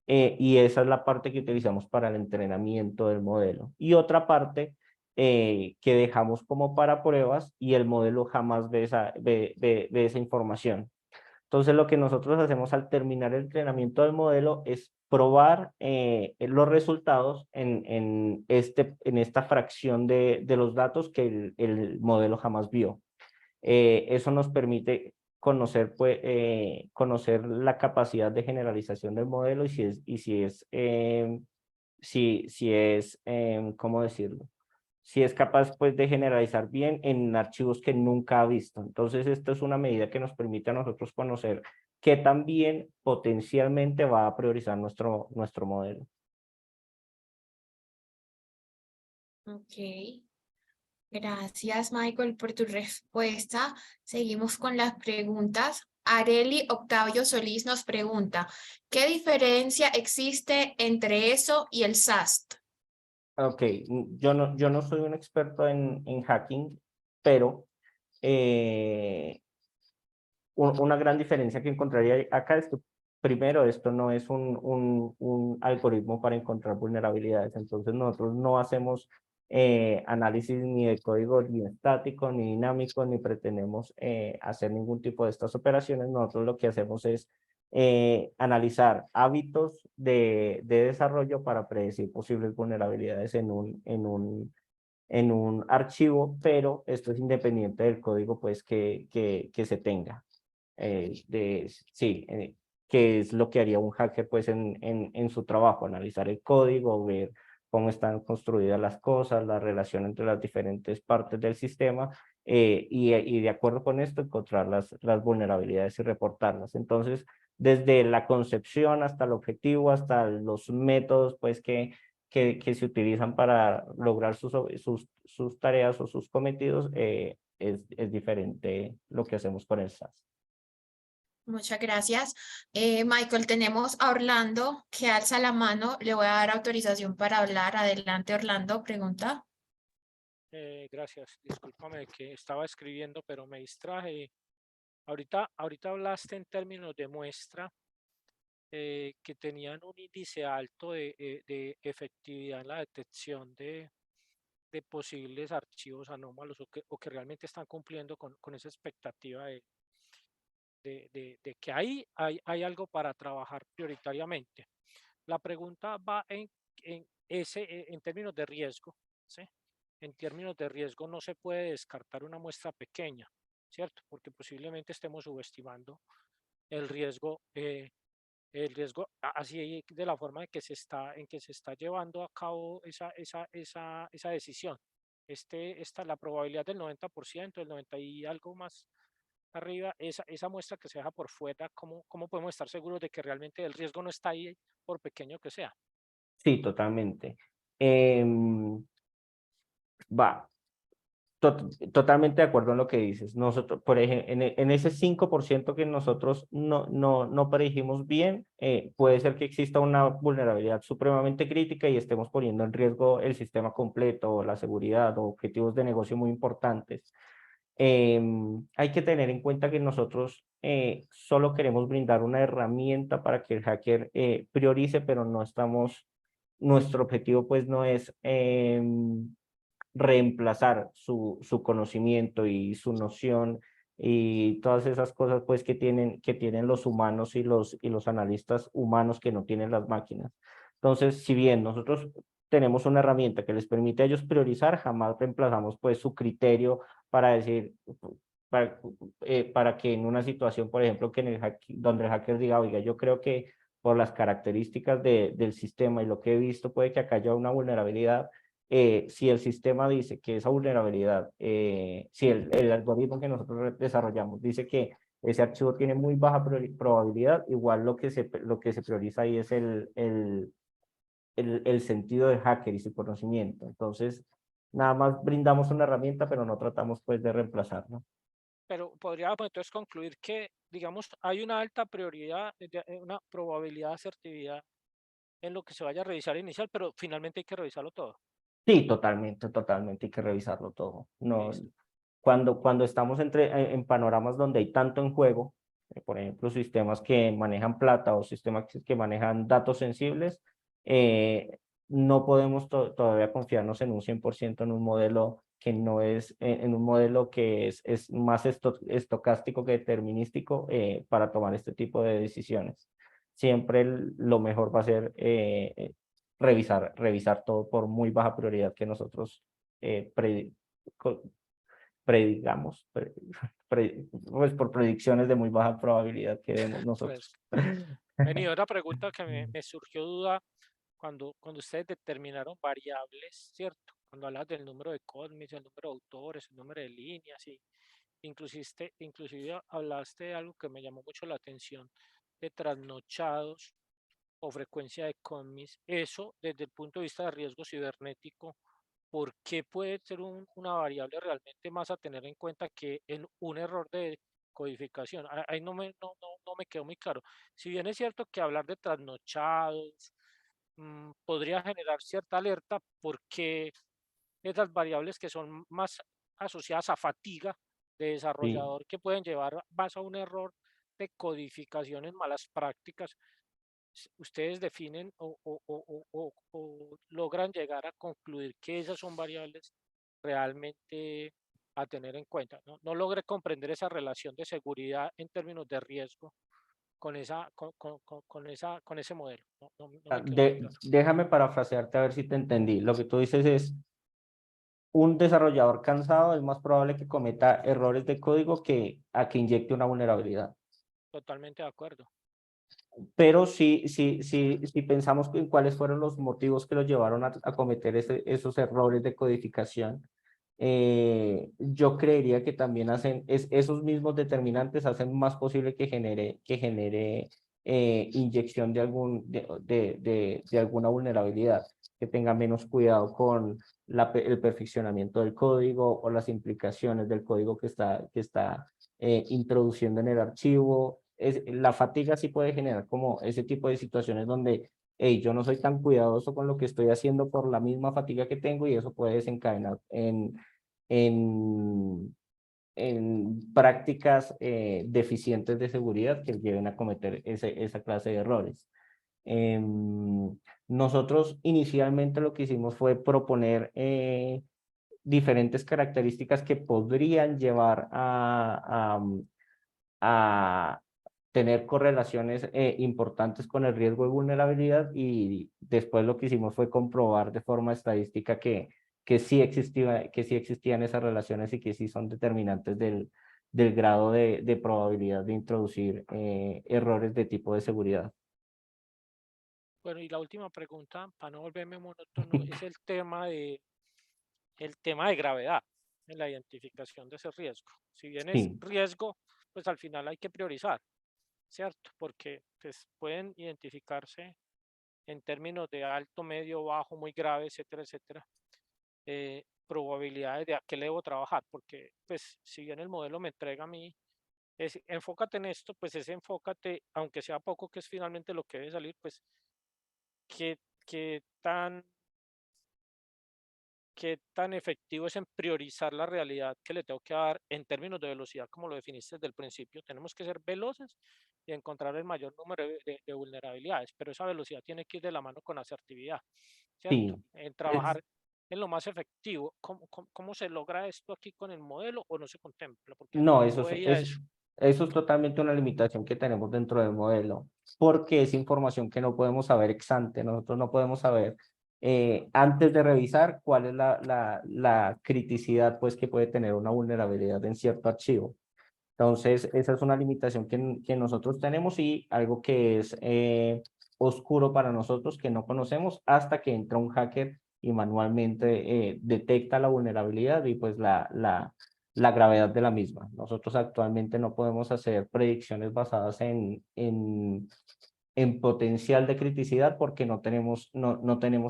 y esa es la parte que utilizamos para el entrenamiento del modelo. Y otra parte que dejamos como para pruebas y el modelo jamás ve esa información. Entonces, lo que nosotros hacemos al terminar el entrenamiento del modelo es probar los resultados en esta fracción de los datos que el modelo jamás vio. Eso nos permite conocer, pues, conocer la capacidad de generalización del modelo y si es, ¿cómo decirlo? Si es capaz pues de generalizar bien en archivos que nunca ha visto. Entonces, esto es una medida que nos permite a nosotros conocer qué también potencialmente va a priorizar nuestro modelo. Ok. Gracias, Michael, por tu respuesta. Seguimos con las preguntas. Areli Octavio Solís nos pregunta, ¿qué diferencia existe entre eso y el SAST? Ok, yo no soy un experto en hacking, pero una gran diferencia que encontraría acá es que primero, esto no es un algoritmo para encontrar vulnerabilidades, entonces nosotros no hacemos análisis ni de código ni estático, ni dinámico, ni pretendemos hacer ningún tipo de estas operaciones. Nosotros lo que hacemos es analizar hábitos de desarrollo para predecir posibles vulnerabilidades en un archivo, pero esto es independiente del código pues que se tenga. Sí, que es lo que haría un hacker pues en su trabajo, analizar el código, ver cómo están construidas las cosas, la relación entre las diferentes partes del sistema, y de acuerdo con esto encontrar las vulnerabilidades y reportarlas. Entonces, desde la concepción hasta el objetivo, hasta los métodos pues que se utilizan para lograr sus tareas o sus cometidos, es diferente lo que hacemos con el SAS. Muchas gracias. Michael, tenemos a Orlando que alza la mano. Le voy a dar autorización para hablar. Adelante, Orlando, pregunta. Gracias. Discúlpame que estaba escribiendo, pero me distraje. Ahorita hablaste en términos de muestra que tenían un índice alto de efectividad en la detección de posibles archivos anómalos o que realmente están cumpliendo con esa expectativa de que hay algo para trabajar prioritariamente. La pregunta va en términos de riesgo, ¿sí? En términos de riesgo no se puede descartar una muestra pequeña, ¿cierto? Porque posiblemente estemos subestimando el riesgo, así de la forma en que se está llevando a cabo esa decisión. La probabilidad del 90%, del 90 y algo más arriba, esa muestra que se deja por fuera, ¿cómo podemos estar seguros de que realmente el riesgo no está ahí, por pequeño que sea? Sí, totalmente. Va, totalmente de acuerdo en lo que dices. Nosotros, por ejemplo, en ese 5% que nosotros no predijimos bien, puede ser que exista una vulnerabilidad supremamente crítica y estemos poniendo en riesgo el sistema completo, o la seguridad, o objetivos de negocio muy importantes. Hay que tener en cuenta que nosotros solo queremos brindar una herramienta para que el hacker priorice, pero no estamos, nuestro objetivo pues no es reemplazar su conocimiento y su noción y todas esas cosas pues que tienen los humanos y los analistas humanos que no tienen las máquinas. Entonces, si bien nosotros tenemos una herramienta que les permite a ellos priorizar, jamás reemplazamos pues su criterio para decir, para, para que en una situación, por ejemplo, que donde el hacker diga, oiga, yo creo que por las características del sistema y lo que he visto, puede que acá haya una vulnerabilidad. Si el sistema dice que esa vulnerabilidad, si el algoritmo que nosotros desarrollamos dice que ese archivo tiene muy baja probabilidad, igual lo que se prioriza ahí es el sentido del hacker y su conocimiento. Entonces, nada más brindamos una herramienta, pero no tratamos pues de reemplazarla. Pero podríamos entonces concluir que, digamos, hay una alta prioridad, una probabilidad de asertividad en lo que se vaya a revisar inicial, pero finalmente hay que revisarlo todo. Sí, totalmente, totalmente, hay que revisarlo todo. No, Listo. cuando estamos en panoramas donde hay tanto en juego, por ejemplo, sistemas que manejan plata o sistemas que manejan datos sensibles, eh, no podemos todavía confiarnos en un 100% en un modelo que no es, en un modelo que es más estocástico que determinístico para tomar este tipo de decisiones. Siempre lo mejor va a ser revisar todo por muy baja prioridad que nosotros eh, pre- co- predigamos, pues por predicciones de muy baja probabilidad que demos Pues, nosotros. vení, otra pregunta que me surgió duda cuando ustedes determinaron variables, ¿cierto? Cuando hablas del número de commits, el número de autores, el número de líneas, y inclusive hablaste de algo que me llamó mucho la atención, de trasnochados o frecuencia de commits. Eso, desde el punto de vista de riesgo cibernético, ¿por qué puede ser una variable realmente más a tener en cuenta que en un error de codificación? Ahí no me quedó muy claro. Si bien es cierto que hablar de trasnochados podría generar cierta alerta, porque esas variables que son más asociadas a fatiga de Sí. desarrollador que pueden llevar más a un error de codificaciones, malas prácticas, ustedes definen o logran llegar a concluir que esas son variables realmente a tener en cuenta. No logré comprender esa relación de seguridad en términos de riesgo con ese modelo. No me quedó muy claro. Déjame parafrasearte a ver si te entendí. Lo que tú dices es, un desarrollador cansado es más probable que cometa errores de código que a que inyecte una vulnerabilidad. Totalmente de acuerdo. Pero si pensamos en cuáles fueron los motivos que los llevaron a cometer esos errores de codificación, yo creería que también esos mismos determinantes hacen más posible que genere inyección de alguna vulnerabilidad, que tenga menos cuidado con el perfeccionamiento del código o las implicaciones del código que está introduciendo en el archivo. La fatiga sí puede generar como ese tipo de situaciones donde hey, yo no soy tan cuidadoso con lo que estoy haciendo por la misma fatiga que tengo, y eso puede desencadenar en, en prácticas deficientes de seguridad que lleven a cometer esa clase de errores. Nosotros inicialmente lo que hicimos fue proponer diferentes características que podrían llevar a tener correlaciones importantes con el riesgo de vulnerabilidad, y después lo que hicimos fue comprobar de forma estadística que sí existían esas relaciones y que sí son determinantes del grado de probabilidad de introducir errores de tipo de seguridad. Bueno, y la última pregunta, para no volverme monótono, es el tema de gravedad en la identificación de ese riesgo. Si bien es Sí, riesgo, pues al final hay que priorizar, ¿cierto? Porque pues, pueden identificarse en términos de alto, medio, bajo, muy grave, etcétera, etcétera, probabilidades de a qué le debo trabajar, porque pues si bien el modelo me entrega a mí, enfócate en esto, pues es enfócate, aunque sea poco, que es finalmente lo que debe salir, pues qué, qué tan qué tan efectivo es en priorizar la realidad que le tengo que dar en términos de velocidad, como lo definiste desde el principio. Tenemos que ser veloces y encontrar el mayor número de vulnerabilidades, pero esa velocidad tiene que ir de la mano con asertividad, ¿cierto? sí. En trabajar en lo más efectivo. ¿Cómo se logra esto aquí con el modelo o no se contempla? Porque No, no veía eso. eso es totalmente una limitación que tenemos dentro del modelo, porque es información que no podemos saber ex ante. Nosotros no podemos saber antes de revisar cuál es la criticidad pues, que puede tener una vulnerabilidad en cierto archivo. Entonces, esa es una limitación que nosotros tenemos, y algo que es oscuro para nosotros, que no conocemos hasta que entra un hacker y manualmente detecta la vulnerabilidad y pues la gravedad de la misma. Nosotros actualmente no podemos hacer predicciones basadas en potencial de criticidad porque no tenemos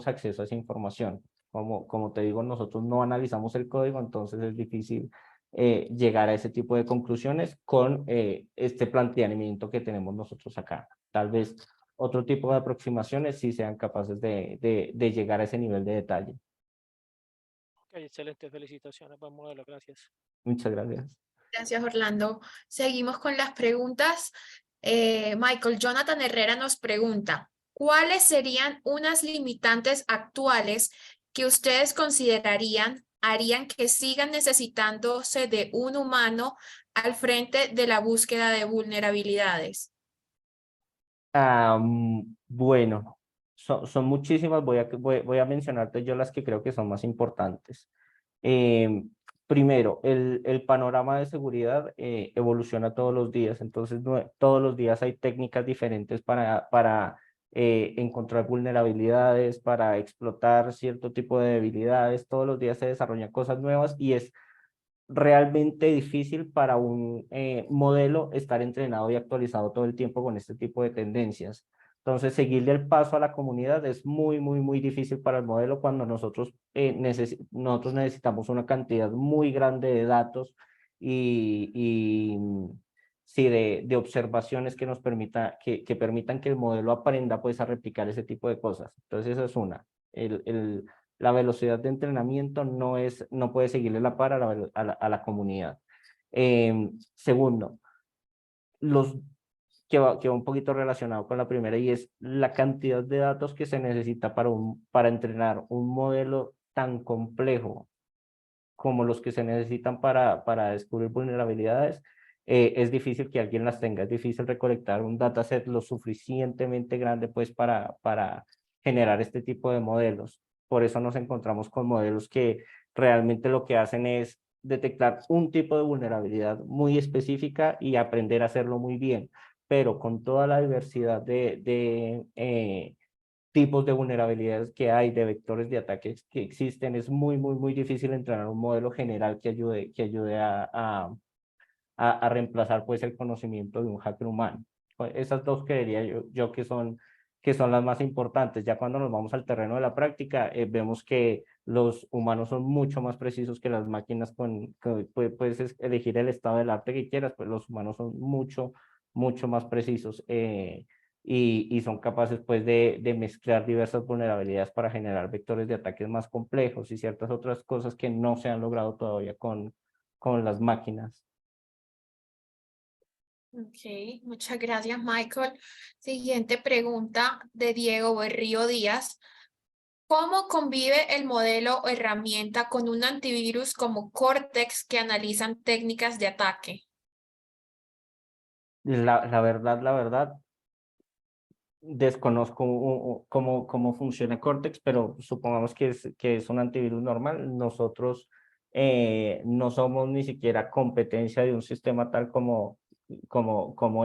acceso a esa información. Como te digo, nosotros no analizamos el código, entonces es difícil llegar a ese tipo de conclusiones con este planteamiento que tenemos nosotros acá. Tal vez otro tipo de aproximaciones sí sean capaces de llegar a ese nivel de detalle. Ok, excelente, felicitaciones, buen modelo, gracias. Muchas gracias. Gracias, Orlando. Seguimos con las preguntas. Michael, Jonathan Herrera nos pregunta, ¿cuáles serían unas limitantes actuales que ustedes considerarían harían que sigan necesitándose de un humano al frente de la búsqueda de vulnerabilidades? Bueno, son muchísimas, voy a mencionarte yo las que creo que son más importantes. Primero, el panorama de seguridad evoluciona todos los días, entonces todos los días hay técnicas diferentes para encontrar vulnerabilidades, para explotar cierto tipo de debilidades. Todos los días se desarrollan cosas nuevas, y es realmente difícil para un modelo estar entrenado y actualizado todo el tiempo con este tipo de tendencias. Entonces, seguirle el paso a la comunidad es muy difícil para el modelo cuando nosotros necesitamos una cantidad muy grande de datos y sí, de observaciones que que permitan que el modelo aprenda pues a replicar ese tipo de cosas. Entonces, esa es una. La velocidad de entrenamiento no puede seguirle la par a la comunidad. Segundo, que va un poquito relacionado con la primera, y es la cantidad de datos que se necesita para entrenar un modelo tan complejo como los que se necesitan para descubrir vulnerabilidades. Es difícil que alguien las tenga, es difícil recolectar un dataset lo suficientemente grande pues para generar este tipo de modelos. Por eso nos encontramos con modelos que realmente lo que hacen es detectar un tipo de vulnerabilidad muy específica y aprender a hacerlo muy bien, pero con toda la diversidad de tipos de vulnerabilidades que hay, de vectores de ataques que existen, es muy difícil entrenar un modelo general que ayude a reemplazar pues el conocimiento de un hacker humano. Pues, esas dos creería yo que son las más importantes. Ya cuando nos vamos al terreno de la práctica, vemos que los humanos son mucho más precisos que las máquinas puedes elegir el estado del arte que quieras, pues los humanos son mucho más precisos. Y son capaces pues de mezclar diversas vulnerabilidades para generar vectores de ataques más complejos y ciertas otras cosas que no se han logrado todavía con las máquinas. Ok, muchas gracias, Michael. Siguiente pregunta de Diego Berrío Díaz. ¿Cómo convive el modelo o herramienta con un antivirus como Cortex que analizan técnicas de ataque? La verdad, desconozco cómo funciona Cortex, pero supongamos que es un antivirus normal. Nosotros no somos ni siquiera competencia de un sistema tal como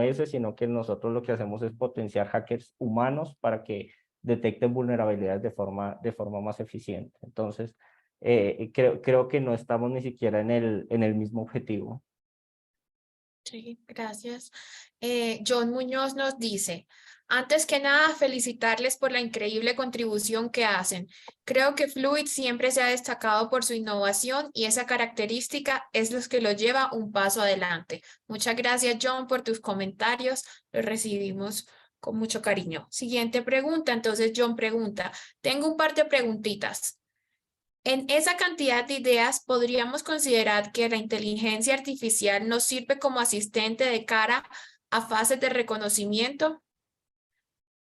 ese, sino que nosotros lo que hacemos es potenciar hackers humanos para que detecten vulnerabilidades de forma más eficiente. Entonces, creo que no estamos ni siquiera en el mismo objetivo. Sí, gracias. John Muñoz nos dice, antes que nada, felicitarles por la increíble contribución que hacen. Creo que Fluid siempre se ha destacado por su innovación y esa característica es lo que lo lleva un paso adelante. Muchas gracias, John, por tus comentarios. Los recibimos con mucho cariño. Siguiente pregunta. Entonces, John pregunta, tengo un par de preguntitas. En esa cantidad de ideas, podríamos considerar que la inteligencia artificial nos sirve como asistente de cara a fases de reconocimiento.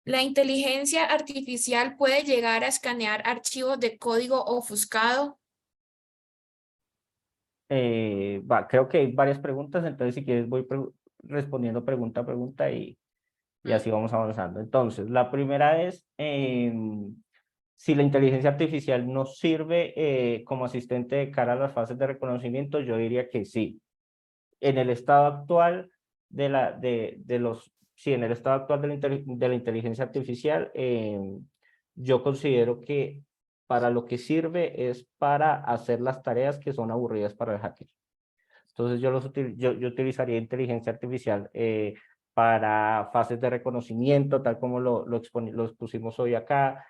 La inteligencia artificial puede llegar a escanear archivos de código ofuscado. Creo que hay varias preguntas, entonces si quieres voy respondiendo pregunta a pregunta y así vamos avanzando. Entonces, la primera es, si la inteligencia artificial nos sirve como asistente de cara a las fases de reconocimiento, yo diría que sí. En el estado actual sí, en el estado actual de la inteligencia artificial, yo considero que para lo que sirve es para hacer las tareas que son aburridas para el hacker. Entonces yo utilizaría inteligencia artificial para fases de reconocimiento, tal como lo expusimos hoy acá,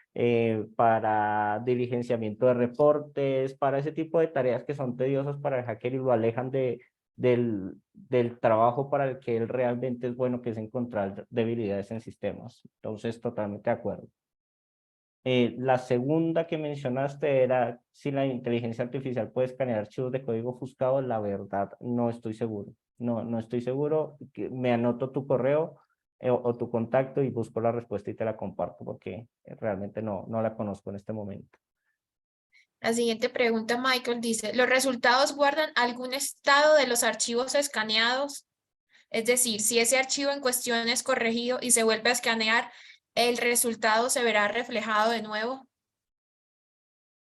para diligenciamiento de reportes, para ese tipo de tareas que son tediosas para el hacker y lo alejan del trabajo para el que él realmente es bueno, que es encontrar debilidades en sistemas. Entonces, totalmente de acuerdo. La segunda que mencionaste era si la inteligencia artificial puede escanear archivos de código ofuscado. La verdad, no estoy seguro. No estoy seguro. Me anoto tu correo o tu contacto y busco la respuesta y te la comparto porque realmente no la conozco en este momento. La siguiente pregunta, Michael, dice, ¿los resultados guardan algún estado de los archivos escaneados? Es decir, si ese archivo en cuestión es corregido y se vuelve a escanear, ¿el resultado se verá reflejado de nuevo?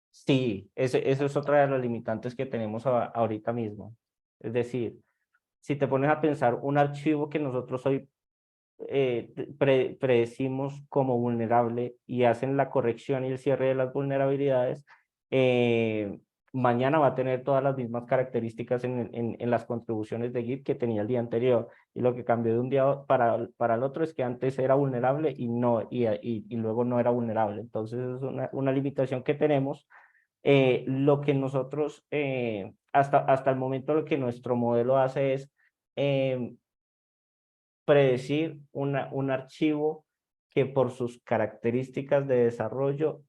Sí, eso es otra de las limitantes que tenemos ahorita mismo. Es decir, si te pones a pensar un archivo que nosotros hoy predecimos como vulnerable y hacen la corrección y el cierre de las vulnerabilidades, eh, mañana va a tener todas las mismas características en las contribuciones de Git que tenía el día anterior. Y lo que cambió de un día para el otro es que antes era vulnerable y luego no era vulnerable. Entonces es una limitación que tenemos. Lo que nosotros, hasta el momento, lo que nuestro modelo hace es predecir un archivo que por sus características de desarrollo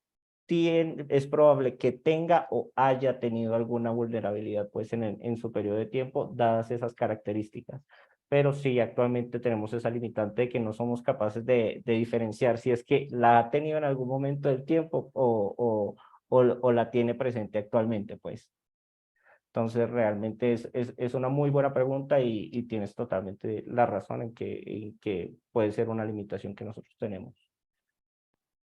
es probable que tenga o haya tenido alguna vulnerabilidad pues en su periodo de tiempo, dadas esas características. pero sí actualmente tenemos esa limitante de que no somos capaces de diferenciar si es que la ha tenido en algún momento del tiempo o la tiene presente actualmente, pues. Entonces, realmente es una muy buena pregunta y tienes totalmente la razón en que puede ser una limitación que nosotros tenemos.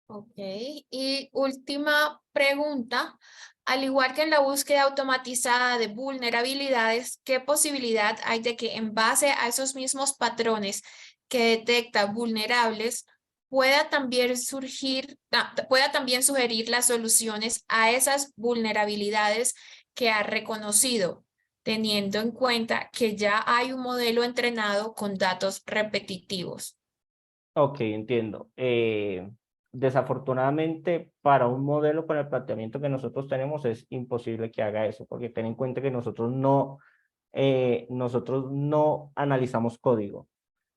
Ok, y última pregunta. Al igual que en la búsqueda automatizada de vulnerabilidades, ¿qué posibilidad hay de que en base a esos mismos patrones que detecta vulnerables, pueda también sugerir las soluciones a esas vulnerabilidades que ha reconocido, teniendo en cuenta que ya hay un modelo entrenado con datos repetitivos? Ok, entiendo. Desafortunadamente, para un modelo con el planteamiento que nosotros tenemos es imposible que haga eso, porque ten en cuenta que nosotros no analizamos código.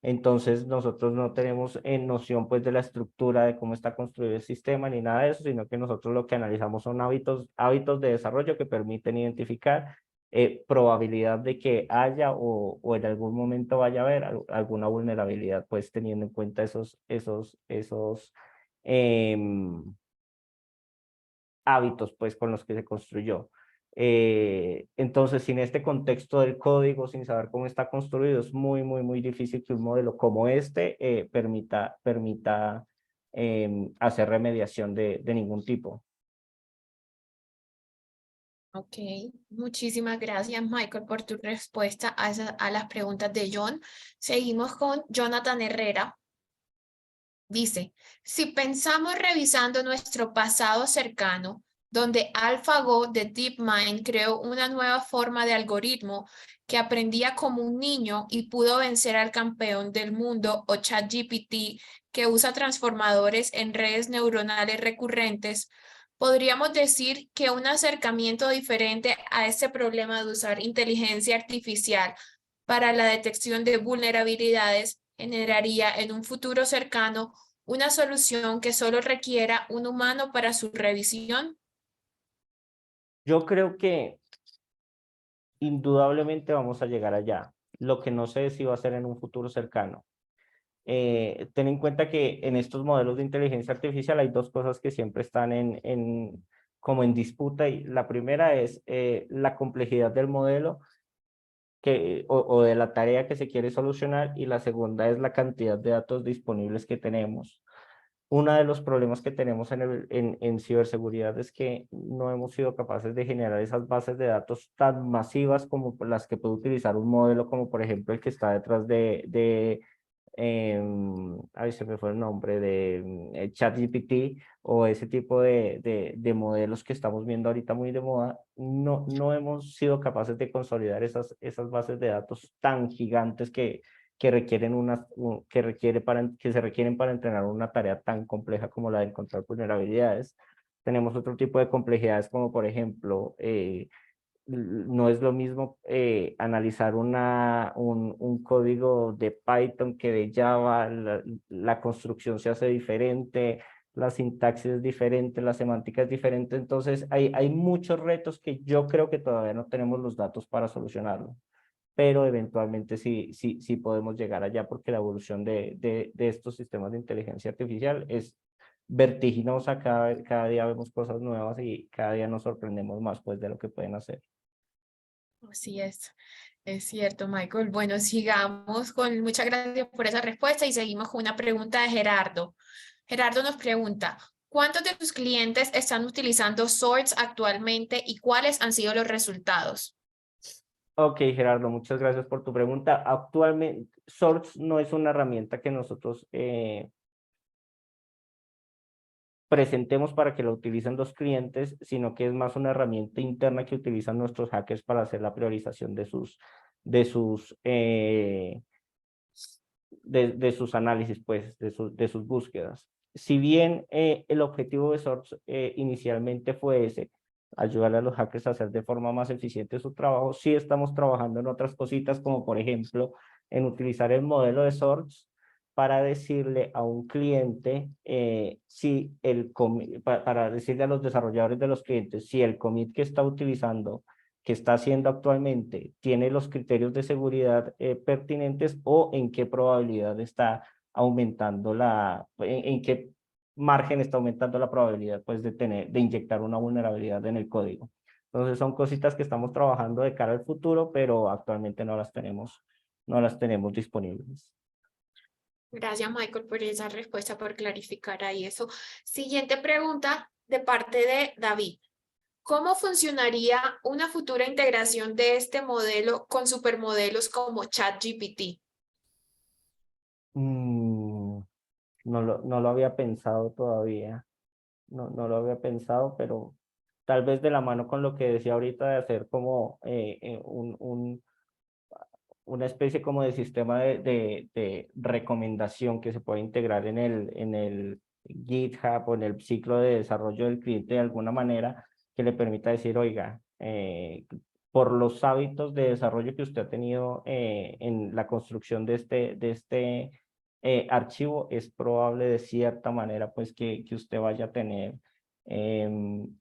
Entonces, nosotros no tenemos noción pues de la estructura, de cómo está construido el sistema, ni nada de eso, sino que nosotros lo que analizamos son hábitos de desarrollo que permiten identificar probabilidad de que haya o en algún momento vaya a haber alguna vulnerabilidad, pues teniendo en cuenta esos em, hábitos pues con los que se construyó. Entonces, sin este contexto del código, sin saber cómo está construido, es muy difícil que un modelo como este permita hacer remediación de ningún tipo. Ok, muchísimas gracias, Michael, por tu respuesta a las preguntas de John. Seguimos con Jonathan Herrera. Dice, si pensamos revisando nuestro pasado cercano, donde AlphaGo de DeepMind creó una nueva forma de algoritmo que aprendía como un niño y pudo vencer al campeón del mundo o ChatGPT que usa transformadores en redes neuronales recurrentes, podríamos decir que un acercamiento diferente a este problema de usar inteligencia artificial para la detección de vulnerabilidades generaría en un futuro cercano una solución que solo requiera un humano para su revisión. Yo creo que indudablemente vamos a llegar allá. Lo que no sé es si va a ser en un futuro cercano. Ten en cuenta que en estos modelos de inteligencia artificial hay dos cosas que siempre están como en disputa. Y la primera es la complejidad del modelo o de la tarea que se quiere solucionar, y la segunda es la cantidad de datos disponibles que tenemos. Uno de los problemas que tenemos en ciberseguridad es que no hemos sido capaces de generar esas bases de datos tan masivas como las que puede utilizar un modelo como por ejemplo el que está detrás ay, se me fue el nombre, de ChatGPT o ese tipo de modelos que estamos viendo ahorita muy de moda. No hemos sido capaces de consolidar esas bases de datos tan gigantes que requieren que se requieren para entrenar una tarea tan compleja como la de encontrar vulnerabilidades. Tenemos otro tipo de complejidades como por ejemplo, no es lo mismo analizar un código de Python que de Java, la construcción se hace diferente, la sintaxis es diferente, la semántica es diferente, entonces hay muchos retos que yo creo que todavía no tenemos los datos para solucionarlo, pero eventualmente sí podemos llegar allá porque la evolución de estos sistemas de inteligencia artificial es vertiginosa, cada día vemos cosas nuevas y cada día nos sorprendemos más pues de lo que pueden hacer. Así es cierto, Michael. Bueno, sigamos con muchas gracias por esa respuesta y seguimos con una pregunta de Gerardo. Gerardo nos pregunta, ¿cuántos de tus clientes están utilizando Swords actualmente y cuáles han sido los resultados? Ok, Gerardo, muchas gracias por tu pregunta. Actualmente, Source no es una herramienta que nosotros presentemos para que la utilicen los clientes, sino que es más una herramienta interna que utilizan nuestros hackers para hacer la priorización de sus, de sus análisis, pues, de sus búsquedas. Si bien el objetivo de Source inicialmente fue ese, ayudarle a los hackers a hacer de forma más eficiente su trabajo, sí estamos trabajando en otras cositas, como por ejemplo, en utilizar el modelo de Source para decirle a un cliente, para decirle a los desarrolladores de los clientes, si el commit que está utilizando, que está haciendo actualmente tiene los criterios de seguridad pertinentes, o en qué probabilidad está aumentando en qué margen está aumentando la probabilidad pues de inyectar una vulnerabilidad en el código. Entonces son cositas que estamos trabajando de cara al futuro, pero actualmente no las tenemos disponibles. Gracias, Michael, por esa respuesta, por clarificar ahí eso. Siguiente pregunta de parte de David. ¿Cómo funcionaría una futura integración de este modelo con supermodelos como ChatGPT? No lo había pensado todavía, no lo había pensado, pero tal vez de la mano con lo que decía ahorita de hacer como una especie como de sistema de recomendación que se puede integrar en el GitHub o en el ciclo de desarrollo del cliente de alguna manera, que le permita decir, oiga, por los hábitos de desarrollo que usted ha tenido en la construcción de este archivo, es probable de cierta manera pues que usted vaya a tener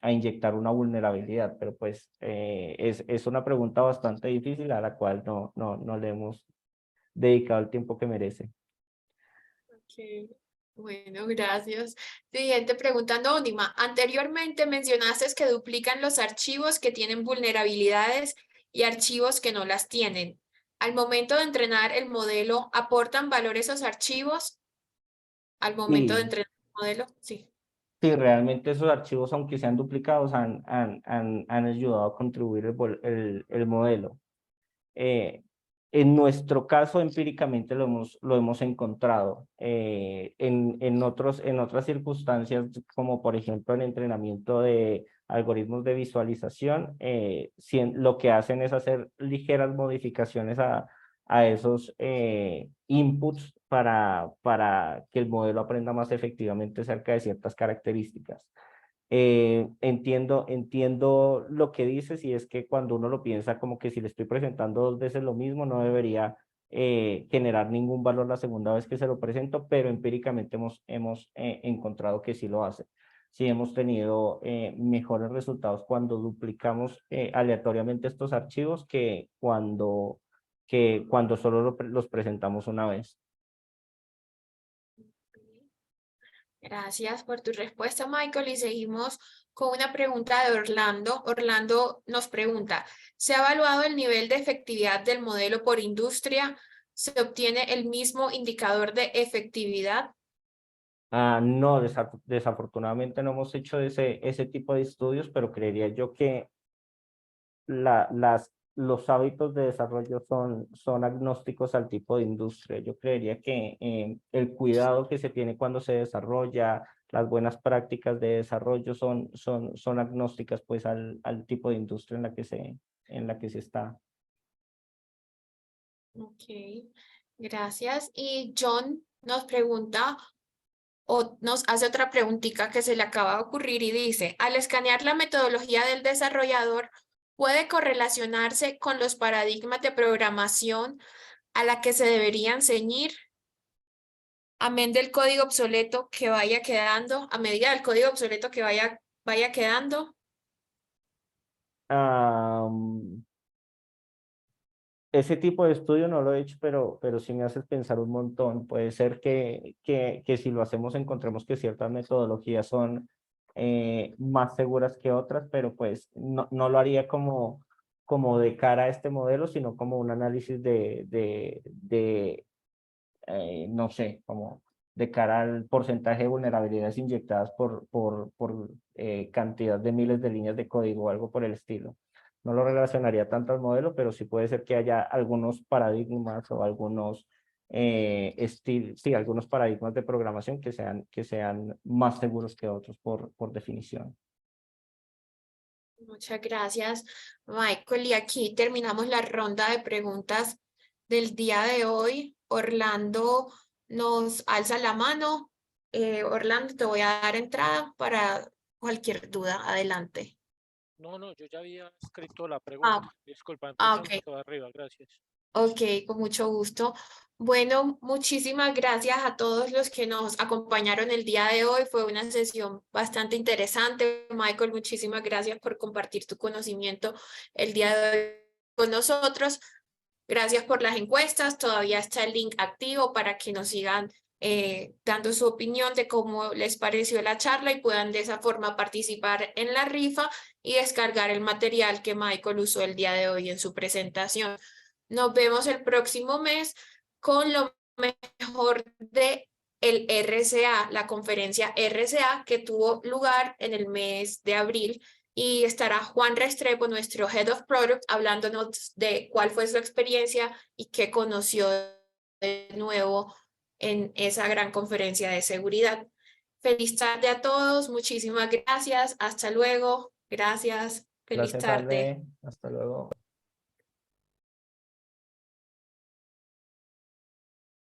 a inyectar una vulnerabilidad, pero pues es una pregunta bastante difícil a la cual no le hemos dedicado el tiempo que merece. Ok, bueno, gracias. Siguiente pregunta anónima. Anteriormente mencionaste que duplican los archivos que tienen vulnerabilidades y archivos que no las tienen. Al momento de entrenar el modelo, ¿aportan valor esos archivos? Al momento de Sí, entrenar el modelo, sí. sí, realmente esos archivos, aunque sean duplicados, han ayudado a contribuir el modelo. Eh, en nuestro caso, empíricamente lo hemos encontrado. En otras circunstancias, como por ejemplo en entrenamiento de algoritmos de visualización, lo que hacen es hacer ligeras modificaciones a esos inputs para que el modelo aprenda más efectivamente acerca de ciertas características. Entiendo lo que dices, y es que cuando uno lo piensa como que si le estoy presentando dos veces lo mismo, no debería generar ningún valor la segunda vez que se lo presento, pero empíricamente hemos encontrado que sí lo hace. Sí hemos tenido mejores resultados cuando duplicamos aleatoriamente estos archivos que cuando solo los presentamos una vez. Gracias por tu respuesta, Michael. Y seguimos con una pregunta de Orlando. Orlando nos pregunta, ¿se ha evaluado el nivel de efectividad del modelo por industria? ¿Se obtiene el mismo indicador de efectividad? No, desafortunadamente no hemos hecho ese tipo de estudios, pero creería yo que los hábitos de desarrollo son agnósticos al tipo de industria. Yo creería que el cuidado que se tiene cuando se desarrolla, las buenas prácticas de desarrollo son agnósticas pues al tipo de industria en la que se está. Ok, gracias. Y John nos pregunta o nos hace otra preguntita que se le acaba de ocurrir y dice, al escanear la metodología del desarrollador, ¿puede correlacionarse con los paradigmas de programación a la que se deberían ceñir? Amén del código obsoleto que vaya quedando, a medida del código obsoleto que vaya quedando. Ese tipo de estudio no lo he hecho, pero sí me haces pensar un montón. Puede ser que si lo hacemos encontremos que ciertas metodologías son más seguras que otras, pero pues no lo haría como de cara a este modelo, sino como un análisis no sé, como de cara al porcentaje de vulnerabilidades inyectadas por cantidad de miles de líneas de código o algo por el estilo. No lo relacionaría tanto al modelo, pero sí puede ser que haya algunos paradigmas o algunos algunos paradigmas de programación que sean más seguros que otros por definición. Muchas gracias, Michael. Y aquí terminamos la ronda de preguntas del día de hoy. Orlando nos alza la mano. Orlando, te voy a dar entrada para cualquier duda. Adelante. No, yo ya había escrito la Ah, pregunta. Disculpa, ah, entonces ok. me quedo arriba, gracias. Ok, con mucho gusto. Bueno, muchísimas gracias a todos los que nos acompañaron el día de hoy. Fue una sesión bastante interesante. Michael, muchísimas gracias por compartir tu conocimiento el día de hoy con nosotros. Gracias por las encuestas. Todavía está el link activo para que nos sigan dando su opinión de cómo les pareció la charla y puedan de esa forma participar en la rifa y descargar el material que Michael usó el día de hoy en su presentación. Nos vemos el próximo mes con lo mejor de el RCA, la conferencia RCA que tuvo lugar en el mes de abril, y estará Juan Restrepo, nuestro Head of Product, hablándonos de cuál fue su experiencia y qué conoció de nuevo en esa gran conferencia de seguridad. Feliz tarde a todos, muchísimas gracias, hasta luego, gracias, feliz Gracias, tarde. Ale. Hasta luego.